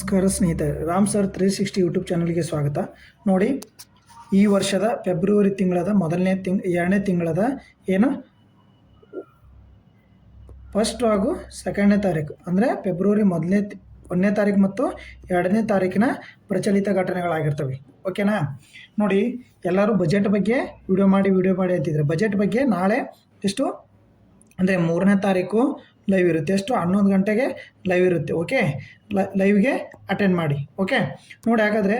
ನಮಸ್ಕಾರ ಸ್ನೇಹಿತರೆ, Ram sir 360 YouTube ಚಾನಲ್ಗೆ ಸ್ವಾಗತ. ನೋಡಿ, ಈ ವರ್ಷದ ಫೆಬ್ರವರಿ ತಿಂಗಳದ ಎರಡನೇ ತಿಂಗಳದ ಏನು ಫಸ್ಟ್ ಹಾಗೂ ಸೆಕೆಂಡನೇ ತಾರೀಕು ಅಂದರೆ ಫೆಬ್ರವರಿ 1ನೇ ತಾರೀಕು ಮತ್ತು 2ನೇ ತಾರೀಕಿನ ಪ್ರಚಲಿತ ಘಟನೆಗಳಾಗಿರ್ತವೆ. ಓಕೆನಾ? ನೋಡಿ, ಎಲ್ಲರೂ ಬಜೆಟ್ ಬಗ್ಗೆ ವಿಡಿಯೋ ಮಾಡಿ ಅಂತಿದ್ದಾರೆ. ಬಜೆಟ್ ಬಗ್ಗೆ ನಾಳೆ ಎಷ್ಟು ಅಂದರೆ 3ನೇ ತಾರೀಕು ಲೈವ್ ಇರುತ್ತೆ. ಎಷ್ಟು 11 ಗಂಟೆಗೆ ಲೈವ್ ಇರುತ್ತೆ. ಓಕೆ, ಲೈವ್ಗೆ ಅಟೆಂಡ್ ಮಾಡಿ. ಓಕೆ ನೋಡಿ, ಹಾಗಾದರೆ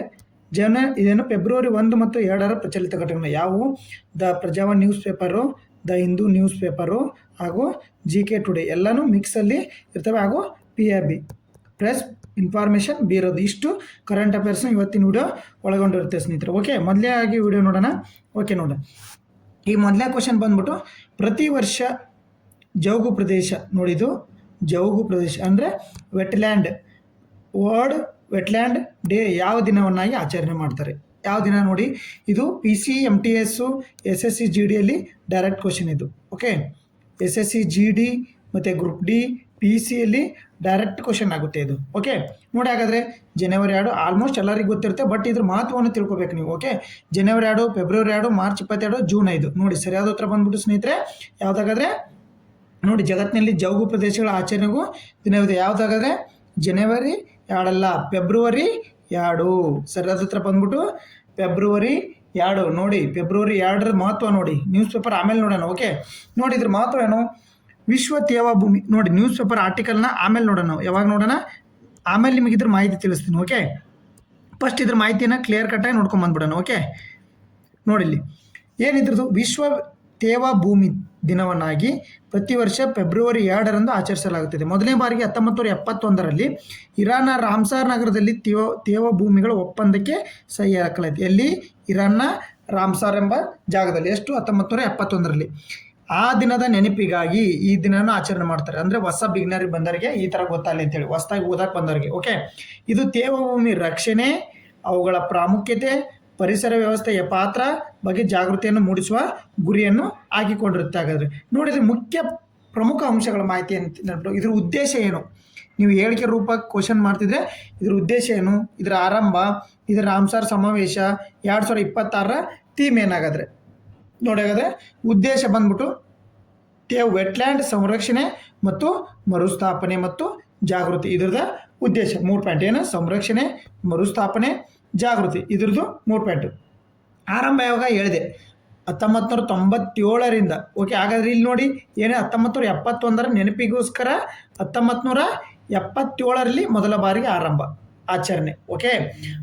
ಇದೇನು ಫೆಬ್ರವರಿ 1 ಮತ್ತು 2ರ ಪ್ರಚಲಿತ ಘಟನೆಗಳು ಯಾವುವು? The Prajavani news paper, the Hindu news paper ಹಾಗೂ GK ಟುಡೇ ಎಲ್ಲನೂ ಮಿಕ್ಸಲ್ಲಿ ಇರ್ತವೆ. ಹಾಗೂ PIB ಪ್ರೆಸ್ ಇನ್ಫಾರ್ಮೇಷನ್ ಬ್ಯೂರೋದು ಇಷ್ಟು ಕರೆಂಟ್ ಅಫೇರ್ಸ್ನ ಇವತ್ತಿನ ವಿಡಿಯೋ ಒಳಗೊಂಡಿರುತ್ತೆ ಸ್ನೇಹಿತರೆ. ಓಕೆ, ಮೊದಲೇ ಆಗಿ ವಿಡಿಯೋ ನೋಡೋಣ. ಓಕೆ, ನೋಡೋಣ. ಈ ಮೊದಲನೇ ಕ್ವಶನ್ ಬಂದ್ಬಿಟ್ಟು, ಪ್ರತಿ ವರ್ಷ ಜೌಗು ಪ್ರದೇಶ, ನೋಡಿದು ಜೌಗು ಪ್ರದೇಶ ಅಂದರೆ ವೆಟ್ಲ್ಯಾಂಡ್, ವರ್ಲ್ಡ್ ವೆಟ್ಲ್ಯಾಂಡ್ ಡೇ ಯಾವ ದಿನವನ್ನಾಗಿ ಆಚರಣೆ ಮಾಡ್ತಾರೆ? ಯಾವ ದಿನ ನೋಡಿ, ಇದು PC MTS SSC GDಯಲ್ಲಿ ಡೈರೆಕ್ಟ್ ಕ್ವಶನ್ ಇದು. ಓಕೆ, SSC GD ಮತ್ತು group D PC direct question ಆಗುತ್ತೆ ಇದು. ಓಕೆ ನೋಡಿ, ಹಾಗಾದರೆ ಜನವರಿ 2 ಆಲ್ಮೋಸ್ಟ್ ಎಲ್ಲರಿಗೂ ಗೊತ್ತಿರುತ್ತೆ, ಬಟ್ ಇದ್ರ ಮಹತ್ವವನ್ನು ತಿಳ್ಕೊಬೇಕು ನೀವು. ಓಕೆ, ಜನವರಿ 2, ಫೆಬ್ರವರಿ 2, ಮಾರ್ಚ್ 22, ಜೂನ್ 5. ನೋಡಿ, ಸರಿಯಾದ ಉತ್ತರ ಬಂದ್ಬಿಟ್ಟು ಸ್ನೇಹಿತರೆ ಯಾವುದಾಗಾದ್ರೆ ನೋಡಿ, ಜಗತ್ತಿನಲ್ಲಿ ಜೌಗು ಪ್ರದೇಶಗಳ ಆಚರಣೆಗೂ ದಿನವಿದೆ. ಯಾವುದಾಗಾದ್ರೆ ಜನವರಿ 2 ಅಲ್ಲ, ಫೆಬ್ರವರಿ 2. ಸರಿಯಾದ ಉತ್ತರ ಬಂದ್ಬಿಟ್ಟು ಫೆಬ್ರವರಿ 2. ನೋಡಿ, ಫೆಬ್ರವರಿ 2ರ ಮಹತ್ವ ನೋಡಿ, ನ್ಯೂಸ್ ಪೇಪರ್ ಆಮೇಲೆ ನೋಡೋಣ. ಓಕೆ ನೋಡಿ, ಇದ್ರ ಮಹತ್ವ ಏನು? ವಿಶ್ವ ತೇವ ಭೂಮಿ. ನೋಡಿ, ನ್ಯೂಸ್ ಪೇಪರ್ ಆರ್ಟಿಕಲ್ನ ಆಮೇಲೆ ನೋಡೋಣ. ಯಾವಾಗ ನೋಡೋಣ? ಆಮೇಲೆ ನಿಮಗೆ ಇದ್ರ ಮಾಹಿತಿ ತಿಳಿಸ್ತೀನಿ. ಓಕೆ, ಫಸ್ಟ್ ಇದ್ರ ಮಾಹಿತಿನ ಕ್ಲಿಯರ್ ಕಟ್ಟಾಗಿ ನೋಡ್ಕೊಂಡು ಬಂದ್ಬಿಡೋಣ. ಓಕೆ ನೋಡಿ, ಇಲ್ಲಿ ಏನಿದ್ರದ್ದು ವಿಶ್ವ ತೇವ ಭೂಮಿ ದಿನವನ್ನಾಗಿ ಪ್ರತಿ ವರ್ಷ ಫೆಬ್ರವರಿ 2ರಂದು ಆಚರಿಸಲಾಗುತ್ತದೆ. ಮೊದಲನೇ ಬಾರಿಗೆ 1971ರಲ್ಲಿ ಇರಾನ್ನ ರಾಮ್ಸಾರ್ ನಗರದಲ್ಲಿ ತೇವ ಭೂಮಿಗಳ ಒಪ್ಪಂದಕ್ಕೆ ಸಹಿ ಹಾಕಲಾಯಿತು. ಎಲ್ಲಿ? ಇರಾನ್ನ ರಾಮ್ಸಾರ್ ಎಂಬ ಜಾಗದಲ್ಲಿ. ಎಷ್ಟು? 1971ರಲ್ಲಿ. ಆ ದಿನದ ನೆನಪಿಗಾಗಿ ಈ ದಿನನ ಆಚರಣೆ ಮಾಡ್ತಾರೆ. ಅಂದರೆ ಹೊಸ ಬಿಗ್ನರಿಗೆ ಬಂದವರಿಗೆ ಈ ಥರ ಗೊತ್ತಾಗಲಿ ಅಂತೇಳಿ, ಹೊಸದಾಗಿ ಓದಕ್ಕೆ ಬಂದವರಿಗೆ. ಓಕೆ, ಇದು ತೇವಭೂಮಿ ರಕ್ಷಣೆ, ಅವುಗಳ ಪ್ರಾಮುಖ್ಯತೆ, ಪರಿಸರ ವ್ಯವಸ್ಥೆಯ ಪಾತ್ರ ಬಗ್ಗೆ ಜಾಗೃತಿಯನ್ನು ಮೂಡಿಸುವ ಗುರಿಯನ್ನು ಹಾಕಿಕೊಂಡಿರುತ್ತೆ. ಹಾಗಾದರೆ ನೋಡಿದರೆ ಮುಖ್ಯ ಪ್ರಮುಖ ಅಂಶಗಳ ಮಾಹಿತಿ ಅಂತ ಇದ್ರ ಉದ್ದೇಶ ಏನು? ನೀವು ಹೇಳಿಕೆ ರೂಪ ಕ್ವಶನ್ ಮಾಡ್ತಿದ್ರೆ ಇದ್ರ ಉದ್ದೇಶ ಏನು, ಇದರ ಆರಂಭ, ಇದರ ರಾಮ್ಸಾರ್ ಸಮಾವೇಶ 2026ರ ಥೀಮ್ ಏನಾಗಾದ್ರೆ ನೋಡಿ. ಹಾಗಾದರೆ ಉದ್ದೇಶ ಬಂದ್ಬಿಟ್ಟು ವೆಟ್ಲ್ಯಾಂಡ್ ಸಂರಕ್ಷಣೆ ಮತ್ತು ಮರುಸ್ಥಾಪನೆ ಮತ್ತು ಜಾಗೃತಿ. ಇದ್ರದ ಉದ್ದೇಶ 3 ಪಾಯಿಂಟ್ ಏನು? ಸಂರಕ್ಷಣೆ, ಮರುಸ್ಥಾಪನೆ, ಜಾಗೃತಿ. ಇದ್ರದ್ದು 3 ಪಾಯಿಂಟ್. ಆರಂಭ ಯಾವಾಗ ಹೇಳಿದೆ? 1997ರಿಂದ. ಓಕೆ, ಹಾಗಾದ್ರೆ ಇಲ್ಲಿ ನೋಡಿ ಏನೇ 1971ರ ನೆನಪಿಗೋಸ್ಕರ 1977ರಲ್ಲಿ ಮೊದಲ ಬಾರಿಗೆ ಆರಂಭ ಆಚರಣೆ. ಓಕೆ,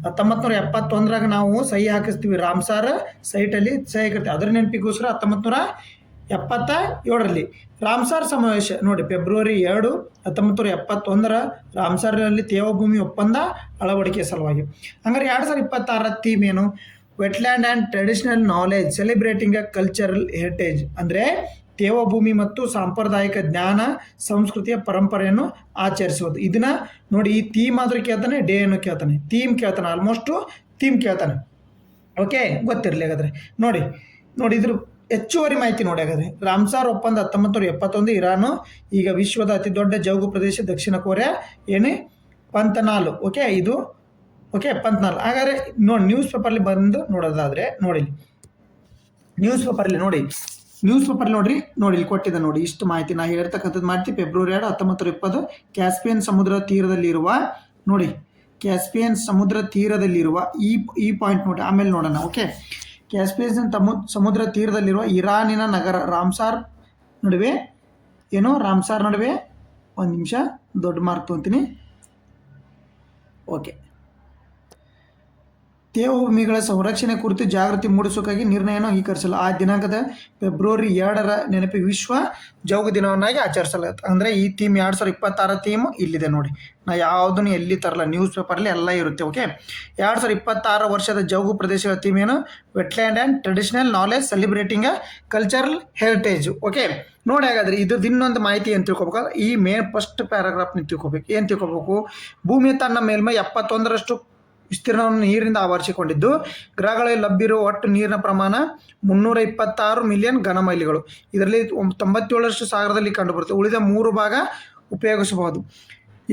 1971ರಾಗ ನಾವು ಸಹಿ ಹಾಕಿಸ್ತೀವಿ, ರಾಮ್ಸಾರ್ ಸೈಟಲ್ಲಿ ಸಹಿ ಹಾಕಿರ್ತೀವಿ. ಅದರ ನೆನಪಿಗೋಸ್ಕರ 1977ರಲ್ಲಿ ರಾಮ್ಸಾರ್ ಸಮಾವೇಶ. ನೋಡಿ, ಫೆಬ್ರವರಿ 2, 1971ರ ರಾಮ್ಸಾರ್ನಲ್ಲಿ ತೇವಭೂಮಿ ಒಪ್ಪಂದ ಅಳವಡಿಕೆ ಸಲುವಾಗಿ. ಹಂಗಾರೆ 2026ರ ಥೀಮ್ ಏನು? Wetland and traditional knowledge celebrating a cultural heritage. ಅಂದರೆ ತೇವಭೂಮಿ ಮತ್ತು ಸಾಂಪ್ರದಾಯಿಕ ಜ್ಞಾನ ಸಂಸ್ಕೃತಿಯ ಪರಂಪರೆಯನ್ನು ಆಚರಿಸುವುದು. ಇದನ್ನ ನೋಡಿ, ಈ ಥೀಮ್ ಆದರೂ ಕೇಳ್ತಾನೆ, ಡೇ ಅನ್ನು ಕೇಳ್ತಾನೆ, ಥೀಮ್ ಕೇಳ್ತಾನೆ, ಆಲ್ಮೋಸ್ಟು ಥೀಮ್ ಕೇಳ್ತಾನೆ. ಓಕೆ, ಗೊತ್ತಿರಲಿ. ಹಾಗಾದರೆ ನೋಡಿ, ಇದ್ರ ಹೆಚ್ಚುವರಿ ಮಾಹಿತಿ ನೋಡಿ. ಹಾಗಾದರೆ ರಾಮ್ಸಾರ್ ಒಪ್ಪಂದ 1971, ಇರಾನು ಈಗ ವಿಶ್ವದ ಅತಿ ದೊಡ್ಡ ಜೌಗು ಪ್ರದೇಶ, ದಕ್ಷಿಣ ಕೊರಿಯಾ ಏನೇ ಪಂತನಾಲ್. ಓಕೆ, ಇದು ಓಕೆ ಪಂತನಾಲ್. ಹಾಗಾದರೆ ನೋಡಿ, ನ್ಯೂಸ್ ಪೇಪರ್ಲಿ ಬಂದು ನೋಡೋದಾದರೆ ನೋಡಿ, ನ್ಯೂಸ್ ಪೇಪರ್ಲಿ ನೋಡ್ರಿ, ಇಲ್ಲಿ ಕೊಟ್ಟಿದ್ದೆ ನೋಡಿ ಇಷ್ಟು ಮಾಹಿತಿ. ನಾ ಹೇಳ್ತಕ್ಕಂಥದ್ದು ಮಾಹಿತಿ ಫೆಬ್ರವರಿ 2, 1920 ಕ್ಯಾಸ್ಪಿಯನ್ ಸಮುದ್ರ ತೀರದಲ್ಲಿರುವ ನೋಡಿ, ಕ್ಯಾಸ್ಪಿಯನ್ ಸಮುದ್ರ ತೀರದಲ್ಲಿರುವ ಈ ಪಾಯಿಂಟ್ ನೋಡಿ, ಆಮೇಲೆ ನೋಡೋಣ. ಓಕೆ, ಕ್ಯಾಸ್ಪಿಯನ್ ಸಮುದ್ರ ತೀರದಲ್ಲಿರುವ ಇರಾನಿನ ನಗರ ರಾಮ್ಸಾರ್ ನಡುವೆ ಒಂದು ನಿಮಿಷ ದೊಡ್ಡ ಮಾರ್ಕ್ ತೊಗೊತೀನಿ. ಓಕೆ, ತೇವಭೂಮಿಗಳ ಸಂರಕ್ಷಣೆ ಕುರಿತು ಜಾಗೃತಿ ಮೂಡಿಸೋಕ್ಕಾಗಿ ನಿರ್ಣಯವನ್ನು ಅಂಗೀಕರಿಸಲು ಆ ದಿನಾಂಕದ ಫೆಬ್ರವರಿ 2ರ ನೆನಪಿಗೆ ವಿಶ್ವ ಜೌಗು ದಿನವನ್ನಾಗಿ ಆಚರಿಸಲಾಗುತ್ತೆ. ಅಂದರೆ ಈ ಥೀಮ್ 2026 ಥೀಮು ಇಲ್ಲಿದೆ ನೋಡಿ. ನಾ ಯಾವುದನ್ನು ಎಲ್ಲಿ ತರಲ್ಲ, ನ್ಯೂಸ್ ಪೇಪರಲ್ಲಿ ಎಲ್ಲ ಇರುತ್ತೆ. ಓಕೆ, 2026 ವರ್ಷದ ಜೌಗು ಪ್ರದೇಶಗಳ ಥೀಮ್ ಏನು? Wetland and traditional knowledge celebrating a cultural heritage. Okay ನೋಡಿ, ಹಾಗಾದರೆ ಇದ್ರದ್ದು ಇನ್ನೊಂದು ಮಾಹಿತಿ ಏನು ತಿಳ್ಕೊಬೇಕು? ಈ ಫಸ್ಟ್ ಪ್ಯಾರಾಗ್ರಾಫ್ನ ತಿಳ್ಕೊಬೇಕು. ಏನು ತಿಳ್ಕೊಬೇಕು? ಭೂಮಿ ತನ್ನ ಮೇಲ್ಮೈ 71ರಷ್ಟು ವಿಸ್ತೀರ್ಣವನ್ನು ನೀರಿನಿಂದ ಆವರಿಸಿಕೊಂಡಿದ್ದು, ಗ್ರಹಗಳಲ್ಲಿ ಲಭ್ಯವಿರುವ ಒಟ್ಟು ನೀರಿನ ಪ್ರಮಾಣ 326 ಮಿಲಿಯನ್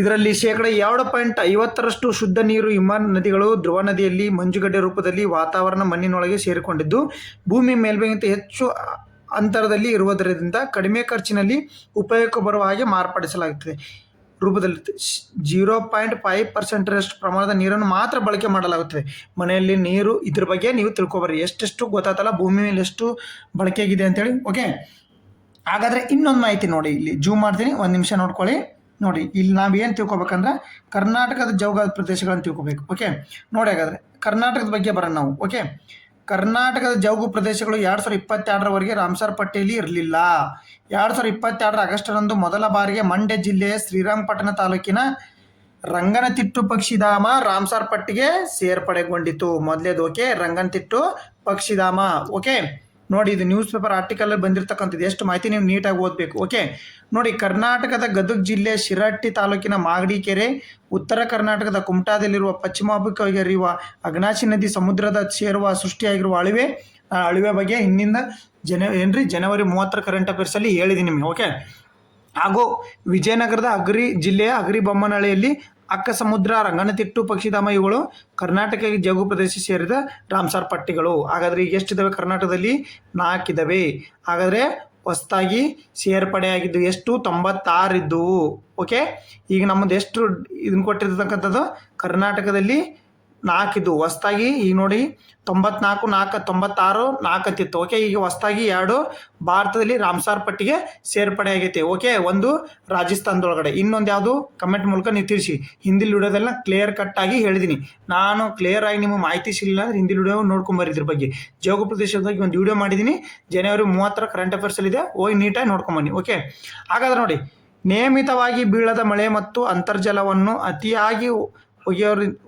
ಇದರಲ್ಲಿ 2.50% ಶುದ್ಧ ನೀರು ಹಿಮ ನದಿಗಳು ಧ್ರುವ ನದಿಯಲ್ಲಿ ಮಂಜುಗಡ್ಡೆ ರೂಪದಲ್ಲಿ ವಾತಾವರಣ ಮಣ್ಣಿನೊಳಗೆ ಸೇರಿಕೊಂಡಿದ್ದು ಭೂಮಿ ಮೇಲ್ಮೈಗಿಂತ ಹೆಚ್ಚು ಅಂತರದಲ್ಲಿ ಇರುವುದರಿಂದ ಕಡಿಮೆ ಖರ್ಚಿನಲ್ಲಿ ಉಪಯೋಗಕ್ಕೆ ಬರುವ ಹಾಗೆ ಮಾರ್ಪಡಿಸಲಾಗುತ್ತದೆ. ರೂಪದಲ್ಲಿ 0.5% ಪ್ರಮಾಣದ ನೀರನ್ನು ಮಾತ್ರ ಬಳಕೆ ಮಾಡಲಾಗುತ್ತದೆ. ಮನೆಯಲ್ಲಿ ನೀರು ಇದ್ರ ಬಗ್ಗೆ ನೀವು ತಿಳ್ಕೊಬರ್ರಿ, ಎಷ್ಟೆಷ್ಟು ಗೊತ್ತಾತಲ್ಲ ಭೂಮಿ ಮೇಲೆ ಎಷ್ಟು ಬಳಕೆ ಆಗಿದೆ ಅಂತೇಳಿ. ಓಕೆ, ಹಾಗಾದರೆ ಇನ್ನೊಂದು ಮಾಹಿತಿ ನೋಡಿ, ಇಲ್ಲಿ ಜೂಮ್ ಮಾಡ್ತೀನಿ, ಒಂದು ನಿಮಿಷ ನೋಡ್ಕೊಳ್ಳಿ. ನೋಡಿ, ಇಲ್ಲಿ ನಾವು ಏನು ತಿಳ್ಕೊಬೇಕಂದ್ರೆ ಕರ್ನಾಟಕದ ಜೌಗ ಪ್ರದೇಶಗಳನ್ನು ತಿಳ್ಕೊಬೇಕು. ಓಕೆ, ನೋಡಿ ಹಾಗಾದರೆ ಕರ್ನಾಟಕದ ಬಗ್ಗೆ ಬರೋಣ ನಾವು. ಓಕೆ, ಕರ್ನಾಟಕದ ಜೌಗು ಪ್ರದೇಶಗಳು 2022ರವರೆಗೆ ರಾಮ್ಸರ್ ಪಟ್ಟಿಯಲ್ಲಿ ಇರಲಿಲ್ಲ. 2022 ಆಗಸ್ಟರಂದು ಮೊದಲ ಬಾರಿಗೆ ಮಂಡ್ಯ ಜಿಲ್ಲೆಯ ಶ್ರೀರಂಗಪಟ್ಟಣ ತಾಲೂಕಿನ ರಂಗನತಿಟ್ಟು ಪಕ್ಷಿಧಾಮ ರಾಮ್ಸರ್ ಪಟ್ಟಿಗೆ ಸೇರ್ಪಡೆಗೊಂಡಿತು. ಮೊದಲೇದು. ಓಕೆ, ರಂಗನತಿಟ್ಟು ಪಕ್ಷಿಧಾಮ. ಓಕೆ, ನೋಡಿ, ಇದು ನ್ಯೂಸ್ ಪೇಪರ್ ಆರ್ಟಿಕಲ್ ಬಂದಿರತಕ್ಕಂಥದ್ದು. ಎಷ್ಟು ಮಾಹಿತಿ ನೀವು ನೀಟಾಗಿ ಓದಬೇಕು. ಓಕೆ, ನೋಡಿ, ಕರ್ನಾಟಕದ ಗದಗ ಜಿಲ್ಲೆ ಶಿರಹಟ್ಟಿ ತಾಲೂಕಿನ ಮಾಗಡಿ ಕೆರೆ, ಉತ್ತರ ಕರ್ನಾಟಕದ ಕುಮಟಾದಲ್ಲಿರುವ ಪಶ್ಚಿಮಾಭಿಮುಖವಾಗಿ ಹರಿಯುವ ಅಘನಾಶಿ ನದಿ ಸಮುದ್ರದ ಸೇರುವ ಸೃಷ್ಟಿಯಾಗಿರುವ ಅಳಿವೆ ಬಗ್ಗೆ ಹಿಂದಿನ ಜನವರಿ 30 ಕರೆಂಟ್ ಅಫೇರ್ಸಲ್ಲಿ ಹೇಳಿದ್ದೀನಿ ನಿಮಗೆ. ಓಕೆ, ಹಾಗೂ ವಿಜಯನಗರದ ಜಿಲ್ಲೆಯ ಅಗ್ರಿಬೊಮ್ಮನಹಳ್ಳಿಯಲ್ಲಿ ಅಕ್ಕ ಸಮುದ್ರ, ರಂಗನತಿಟ್ಟು ಪಕ್ಷಿಧಾಮ ಇವುಗಳು ಕರ್ನಾಟಕ ಜೌಗು ಪ್ರದೇಶ ಸೇರಿದ ರಾಮ್ಸರ್ ಪಟ್ಟಿಗಳು. ಹಾಗಾದರೆ ಈಗ ಎಷ್ಟಿದ್ದಾವೆ ಕರ್ನಾಟಕದಲ್ಲಿ? 4 ಇದ್ದಾವೆ. ಹಾಗಾದರೆ ಹೊಸದಾಗಿ ಸೇರ್ಪಡೆಯಾಗಿದ್ದು ಎಷ್ಟು? 96 ಇದ್ದವು. ಓಕೆ, ಈಗ ನಮ್ಮದು ಎಷ್ಟು ಇದನ್ನು ಕೊಟ್ಟಿರ್ತಕ್ಕಂಥದ್ದು? ಕರ್ನಾಟಕದಲ್ಲಿ 4 ಇದ್ದು. ಹೊಸದಾಗಿ ಈಗ ನೋಡಿ 94, 96, 4 ಅಂತಿತ್ತು. ಓಕೆ, ಈಗ ಹೊಸದಾಗಿ 2 ಭಾರತದಲ್ಲಿ ರಾಮ್ಸರ್ ಪಟ್ಟಿಗೆ ಸೇರ್ಪಡೆ ಆಗೈತೆ. ಓಕೆ, ಒಂದು ರಾಜಸ್ಥಾನದೊಳಗಡೆ, ಇನ್ನೊಂದು ಯಾವುದು ಕಮೆಂಟ್ ಮೂಲಕ ನೀವು ತಿಳಿಸಿ. ಹಿಂದಿ ವಿಡಿಯೋದೆಲ್ಲ ಕ್ಲಿಯರ್ ಕಟ್ಟಾಗಿ ಹೇಳಿದ್ದೀನಿ. ನಾನು ಕ್ಲಿಯರ್ ಆಗಿ ನಿಮಗೆ ಮಾಹಿತಿ ಸಿಗಲಿಲ್ಲ ಅಂದರೆ ಹಿಂದಿ ವಿಡಿಯೋ ನೋಡ್ಕೊಂಬರಿ. ಇದ್ರ ಬಗ್ಗೆ ಜೌಗು ಪ್ರದೇಶದಾಗಿ ಒಂದು ವಿಡಿಯೋ ಮಾಡಿದ್ದೀನಿ, ಜನವರಿ 30 ಕರೆಂಟ್ ಅಫೇರ್ಸಲ್ಲಿದೆ, ಹೋಗಿ ನೀಟಾಗಿ ನೋಡ್ಕೊಂಬನ್ನಿ. ಓಕೆ, ಹಾಗಾದ್ರೆ ನೋಡಿ, ನಿಯಮಿತವಾಗಿ ಬೀಳದ ಮಳೆ ಮತ್ತು ಅಂತರ್ಜಲವನ್ನು ಅತಿಯಾಗಿ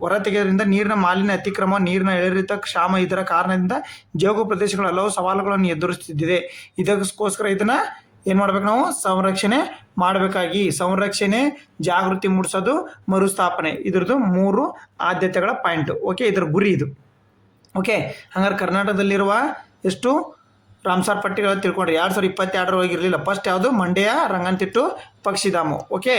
ಹೊರತೆಗೆಯೋದ್ರಿಂದ ನೀರಿನ ಮಾಲಿನ್ಯ, ಅತಿಕ್ರಮ, ನೀರಿನ ಏರಿಳಿತ, ಕ್ಷಾಮ ಇದರ ಕಾರಣದಿಂದ ಜೌಗು ಪ್ರದೇಶಗಳು ಹಲವು ಸವಾಲುಗಳನ್ನು ಎದುರಿಸುತ್ತಿದೆ. ಇದಕ್ಕೋಸ್ಕರ ಇದನ್ನು ಏನು ಮಾಡ್ಬೇಕು? ನಾವು ಸಂರಕ್ಷಣೆ ಮಾಡಬೇಕಾಗಿ. ಸಂರಕ್ಷಣೆ, ಜಾಗೃತಿ ಮೂಡಿಸೋದು, ಮರುಸ್ಥಾಪನೆ, ಇದ್ರದ್ದು 3 ಆದ್ಯತೆಗಳ ಪಾಯಿಂಟು. ಓಕೆ, ಇದರ ಗುರಿ ಇದು. ಓಕೆ, ಹಂಗಾರೆ ಕರ್ನಾಟಕದಲ್ಲಿರುವ ಎಷ್ಟು ರಾಮ್ಸರ್ ಪಟ್ಟಿಗಳು ತಿಳ್ಕೊಂಡ್ರಿ. 2022ರೊಳಗೆ ಇರಲಿಲ್ಲ. ಫಸ್ಟ್ ಯಾವುದು? ಮಂಡ್ಯ ರಂಗನತಿಟ್ಟು ಪಕ್ಷಿಧಾಮ. ಓಕೆ,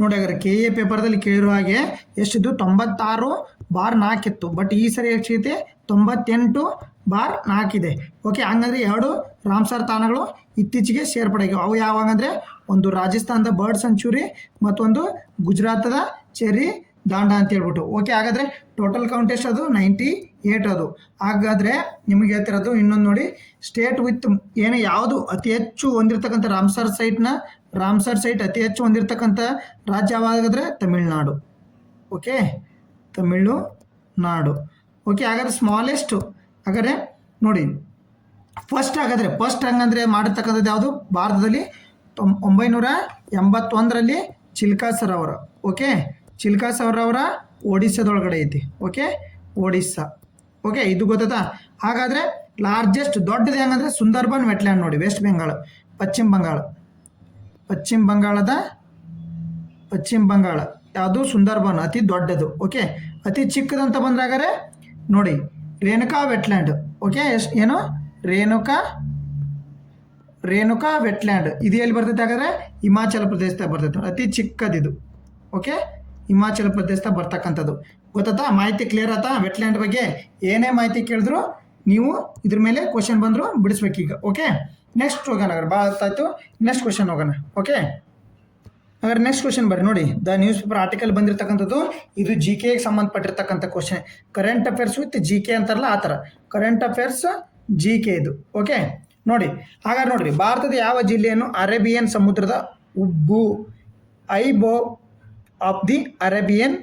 ನೋಡಿ, ಹಾಗಾದ್ರೆ KA ಪೇಪರ್ದಲ್ಲಿ ಕೇಳಿರೋ ಹಾಗೆ ಎಷ್ಟಿದ್ದು? 96/4 ಇತ್ತು. ಬಟ್ ಈ ಸರಿ ಎಷ್ಟಿದೆ? 98/4 ಇದೆ. ಓಕೆ, ಹಂಗಂದ್ರೆ 2 ರಾಮ್ಸರ್ ತಾಣಗಳು ಇತ್ತೀಚೆಗೆ ಸೇರ್ಪಡೆ ಆಗಿವೆ. ಅವು ಯಾವಾಗಂದರೆ ಒಂದು ರಾಜಸ್ಥಾನದ ಬರ್ಡ್ ಸೆಂಚುರಿ ಮತ್ತೊಂದು ಗುಜರಾತದ ಚೆರಿ ದಾಂಡ ಅಂತ ಹೇಳ್ಬಿಟ್ಟು. ಓಕೆ, ಹಾಗಾದರೆ ಟೋಟಲ್ ಕೌಂಟ್ ಎಷ್ಟು? ಅದು 98 ಅದು. ಹಾಗಾದರೆ ನಿಮಗೆ ಹೇಳ್ತಿರೋದು ಇನ್ನೊಂದು ನೋಡಿ, ಸ್ಟೇಟ್ ವಿತ್ ಯಾವುದು ಅತಿ ಹೆಚ್ಚು ಹೊಂದಿರತಕ್ಕಂಥ ರಾಮ್ಸರ್ ಸೈಟ್ ಅತಿ ಹೆಚ್ಚು ಹೊಂದಿರತಕ್ಕಂಥ ರಾಜ್ಯ ಯಾವಾಗಾದರೆ ತಮಿಳುನಾಡು. ಓಕೆ, ತಮಿಳುನಾಡು. ಓಕೆ, ಹಾಗಾದರೆ ಸ್ಮಾಲೆಸ್ಟ್. ಹಾಗಾದರೆ ನೋಡಿ, ಫಸ್ಟ್ ಹಂಗಂದರೆ ಮಾಡಿರ್ತಕ್ಕಂಥದ್ದು ಯಾವುದು? ಭಾರತದಲ್ಲಿ 981ರಲ್ಲಿ ಚಿಲ್ಕಾ ಸರೋವರ. ಓಕೆ, ಚಿಲ್ಕಾ ಸರೋವರ ಒಡಿಸ್ಸಾದೊಳಗಡೆ ಐತಿ. ಓಕೆ, ಒಡಿಸ್ಸಾ. ಓಕೆ, ಇದು ಗೊತ್ತಾ? ಹಾಗಾದರೆ ಲಾರ್ಜೆಸ್ಟ್ ದೊಡ್ಡದು ಹೆಂಗಂದರೆ ಸುಂದರ್ಬನ್ ವೆಟ್ಲ್ಯಾಂಡ್ ನೋಡಿ, ವೆಸ್ಟ್ ಬೆಂಗಾಲ್, ಪಶ್ಚಿಮ ಬಂಗಾಳ ಯಾವುದು? ಸುಂದರ್ಬನ್ ಅತಿ ದೊಡ್ಡದು. ಓಕೆ, ಅತಿ ಚಿಕ್ಕದಂತ ಬಂದ್ರಾಗಾರೆ ನೋಡಿ ರೇಣುಕಾ ವೆಟ್ಲ್ಯಾಂಡ್. ಓಕೆ, ಏನು ರೇಣುಕಾ ವೆಟ್ಲ್ಯಾಂಡ್ ಇದು ಎಲ್ಲಿ ಬರ್ತೈತೆ? ಹಾಗಾದರೆ ಹಿಮಾಚಲ ಪ್ರದೇಶದಾಗ ಬರ್ತೈತೆ. ಅತಿ ಚಿಕ್ಕದಿದು. ಓಕೆ, ಹಿಮಾಚಲ ಪ್ರದೇಶದಾಗ ಬರ್ತಕ್ಕಂಥದ್ದು. ಗೊತ್ತಾ? ಮಾಹಿತಿ ಕ್ಲಿಯರ್ ಆಯ್ತಾ? ವೆಟ್ಲ್ಯಾಂಡ್ ಬಗ್ಗೆ ಏನೇ ಮಾಹಿತಿ ಕೇಳಿದ್ರು ನೀವು ಇದ್ರ ಮೇಲೆ ಕ್ವಶನ್ ಬಂದರೂ ಬಿಡಿಸ್ಬೇಕೀಗ. ಓಕೆ, ನೆಕ್ಸ್ಟ್ ಹೋಗೋಣ. ಭಾಳ ಆಯ್ತು, ನೆಕ್ಸ್ಟ್ ಕ್ವಶನ್ ಹೋಗೋಣ. ಓಕೆ, ಹಾಗಾದ್ರೆ ನೆಕ್ಸ್ಟ್ ಕ್ವಶನ್ ಬರ್ರಿ. ನೋಡಿ, ದ ನ್ಯೂಸ್ ಪೇಪರ್ ಆರ್ಟಿಕಲ್ ಬಂದಿರತಕ್ಕಂಥದ್ದು ಇದು GKಗೆ ಸಂಬಂಧಪಟ್ಟಿರ್ತಕ್ಕಂಥ question. Current affairs with GK ಅಂತಾರಲ್ಲ ಆ ಥರ ಕರೆಂಟ್ ಅಫೇರ್ಸ್ GK ಇದು. ಓಕೆ, ನೋಡಿ, ಹಾಗಾದ್ರೆ ನೋಡ್ರಿ, ಭಾರತದ ಯಾವ ಜಿಲ್ಲೆಯನ್ನು ಅರೇಬಿಯನ್ ಸಮುದ್ರದ ಉಬ್ಬು, ಐಬೋ ಆಫ್ ದಿ ಅರೇಬಿಯನ್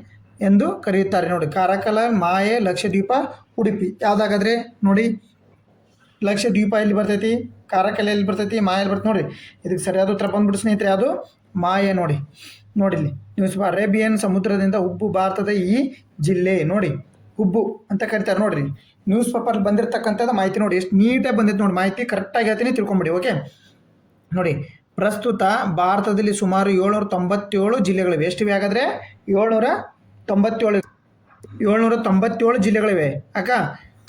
ಎಂದು ಕರೆಯುತ್ತಾರೆ? ನೋಡಿ, ಕಾರಕಲ, ಮಾಹೆ, ಲಕ್ಷದ್ವೀಪ, ಉಡುಪಿ. ಯಾವುದಾಗಾದ್ರೆ ನೋಡಿ, ಲಕ್ಷದ್ವೀಪ ಎಲ್ಲಿ ಬರ್ತೈತಿ, ಕಾರಕಲ ಎಲ್ಲಿ ಬರ್ತೈತಿ, ಮಾಹೆ ಎಲ್ಲಿ ಬರ್ತೈತಿ? ನೋಡಿ, ಇದಕ್ಕೆ ಸರಿಯಾದ ಉತ್ತರ ಬಂದ್ಬಿಟ್ಟು ಸ್ನೇಹಿತರೆ, ಯಾವುದು? ಮಾಹೆ. ನೋಡಿಲ್ಲಿ ನ್ಯೂಸ್ ಅರೇಬಿಯನ್ ಸಮುದ್ರದಿಂದ ಉಬ್ಬು ಭಾರತದ ಈ ಜಿಲ್ಲೆ ನೋಡಿ ಉಬ್ಬು ಅಂತ ಕರೀತಾರೆ. ನೋಡ್ರಿ, ನ್ಯೂಸ್ ಪೇಪರ್ ಬಂದಿರತಕ್ಕಂಥದ್ದು ಮಾಹಿತಿ ನೋಡಿ, ಎಷ್ಟು ನೀಟಾಗಿ ಬಂದಿತ್ತು ನೋಡಿ, ಮಾಹಿತಿ ಕರೆಕ್ಟಾಗಿ ಹೇಳ್ತೀನಿ, ತಿಳ್ಕೊಂಬಿಡಿ. ಓಕೆ, ನೋಡಿ, ಪ್ರಸ್ತುತ ಭಾರತದಲ್ಲಿ ಸುಮಾರು 797 ಜಿಲ್ಲೆಗಳಿವೆ. ಎಷ್ಟಿವೆ? ಹಾಗಾದರೆ 797 ಜಿಲ್ಲೆಗಳಿವೆ. ಅಕ್ಕ,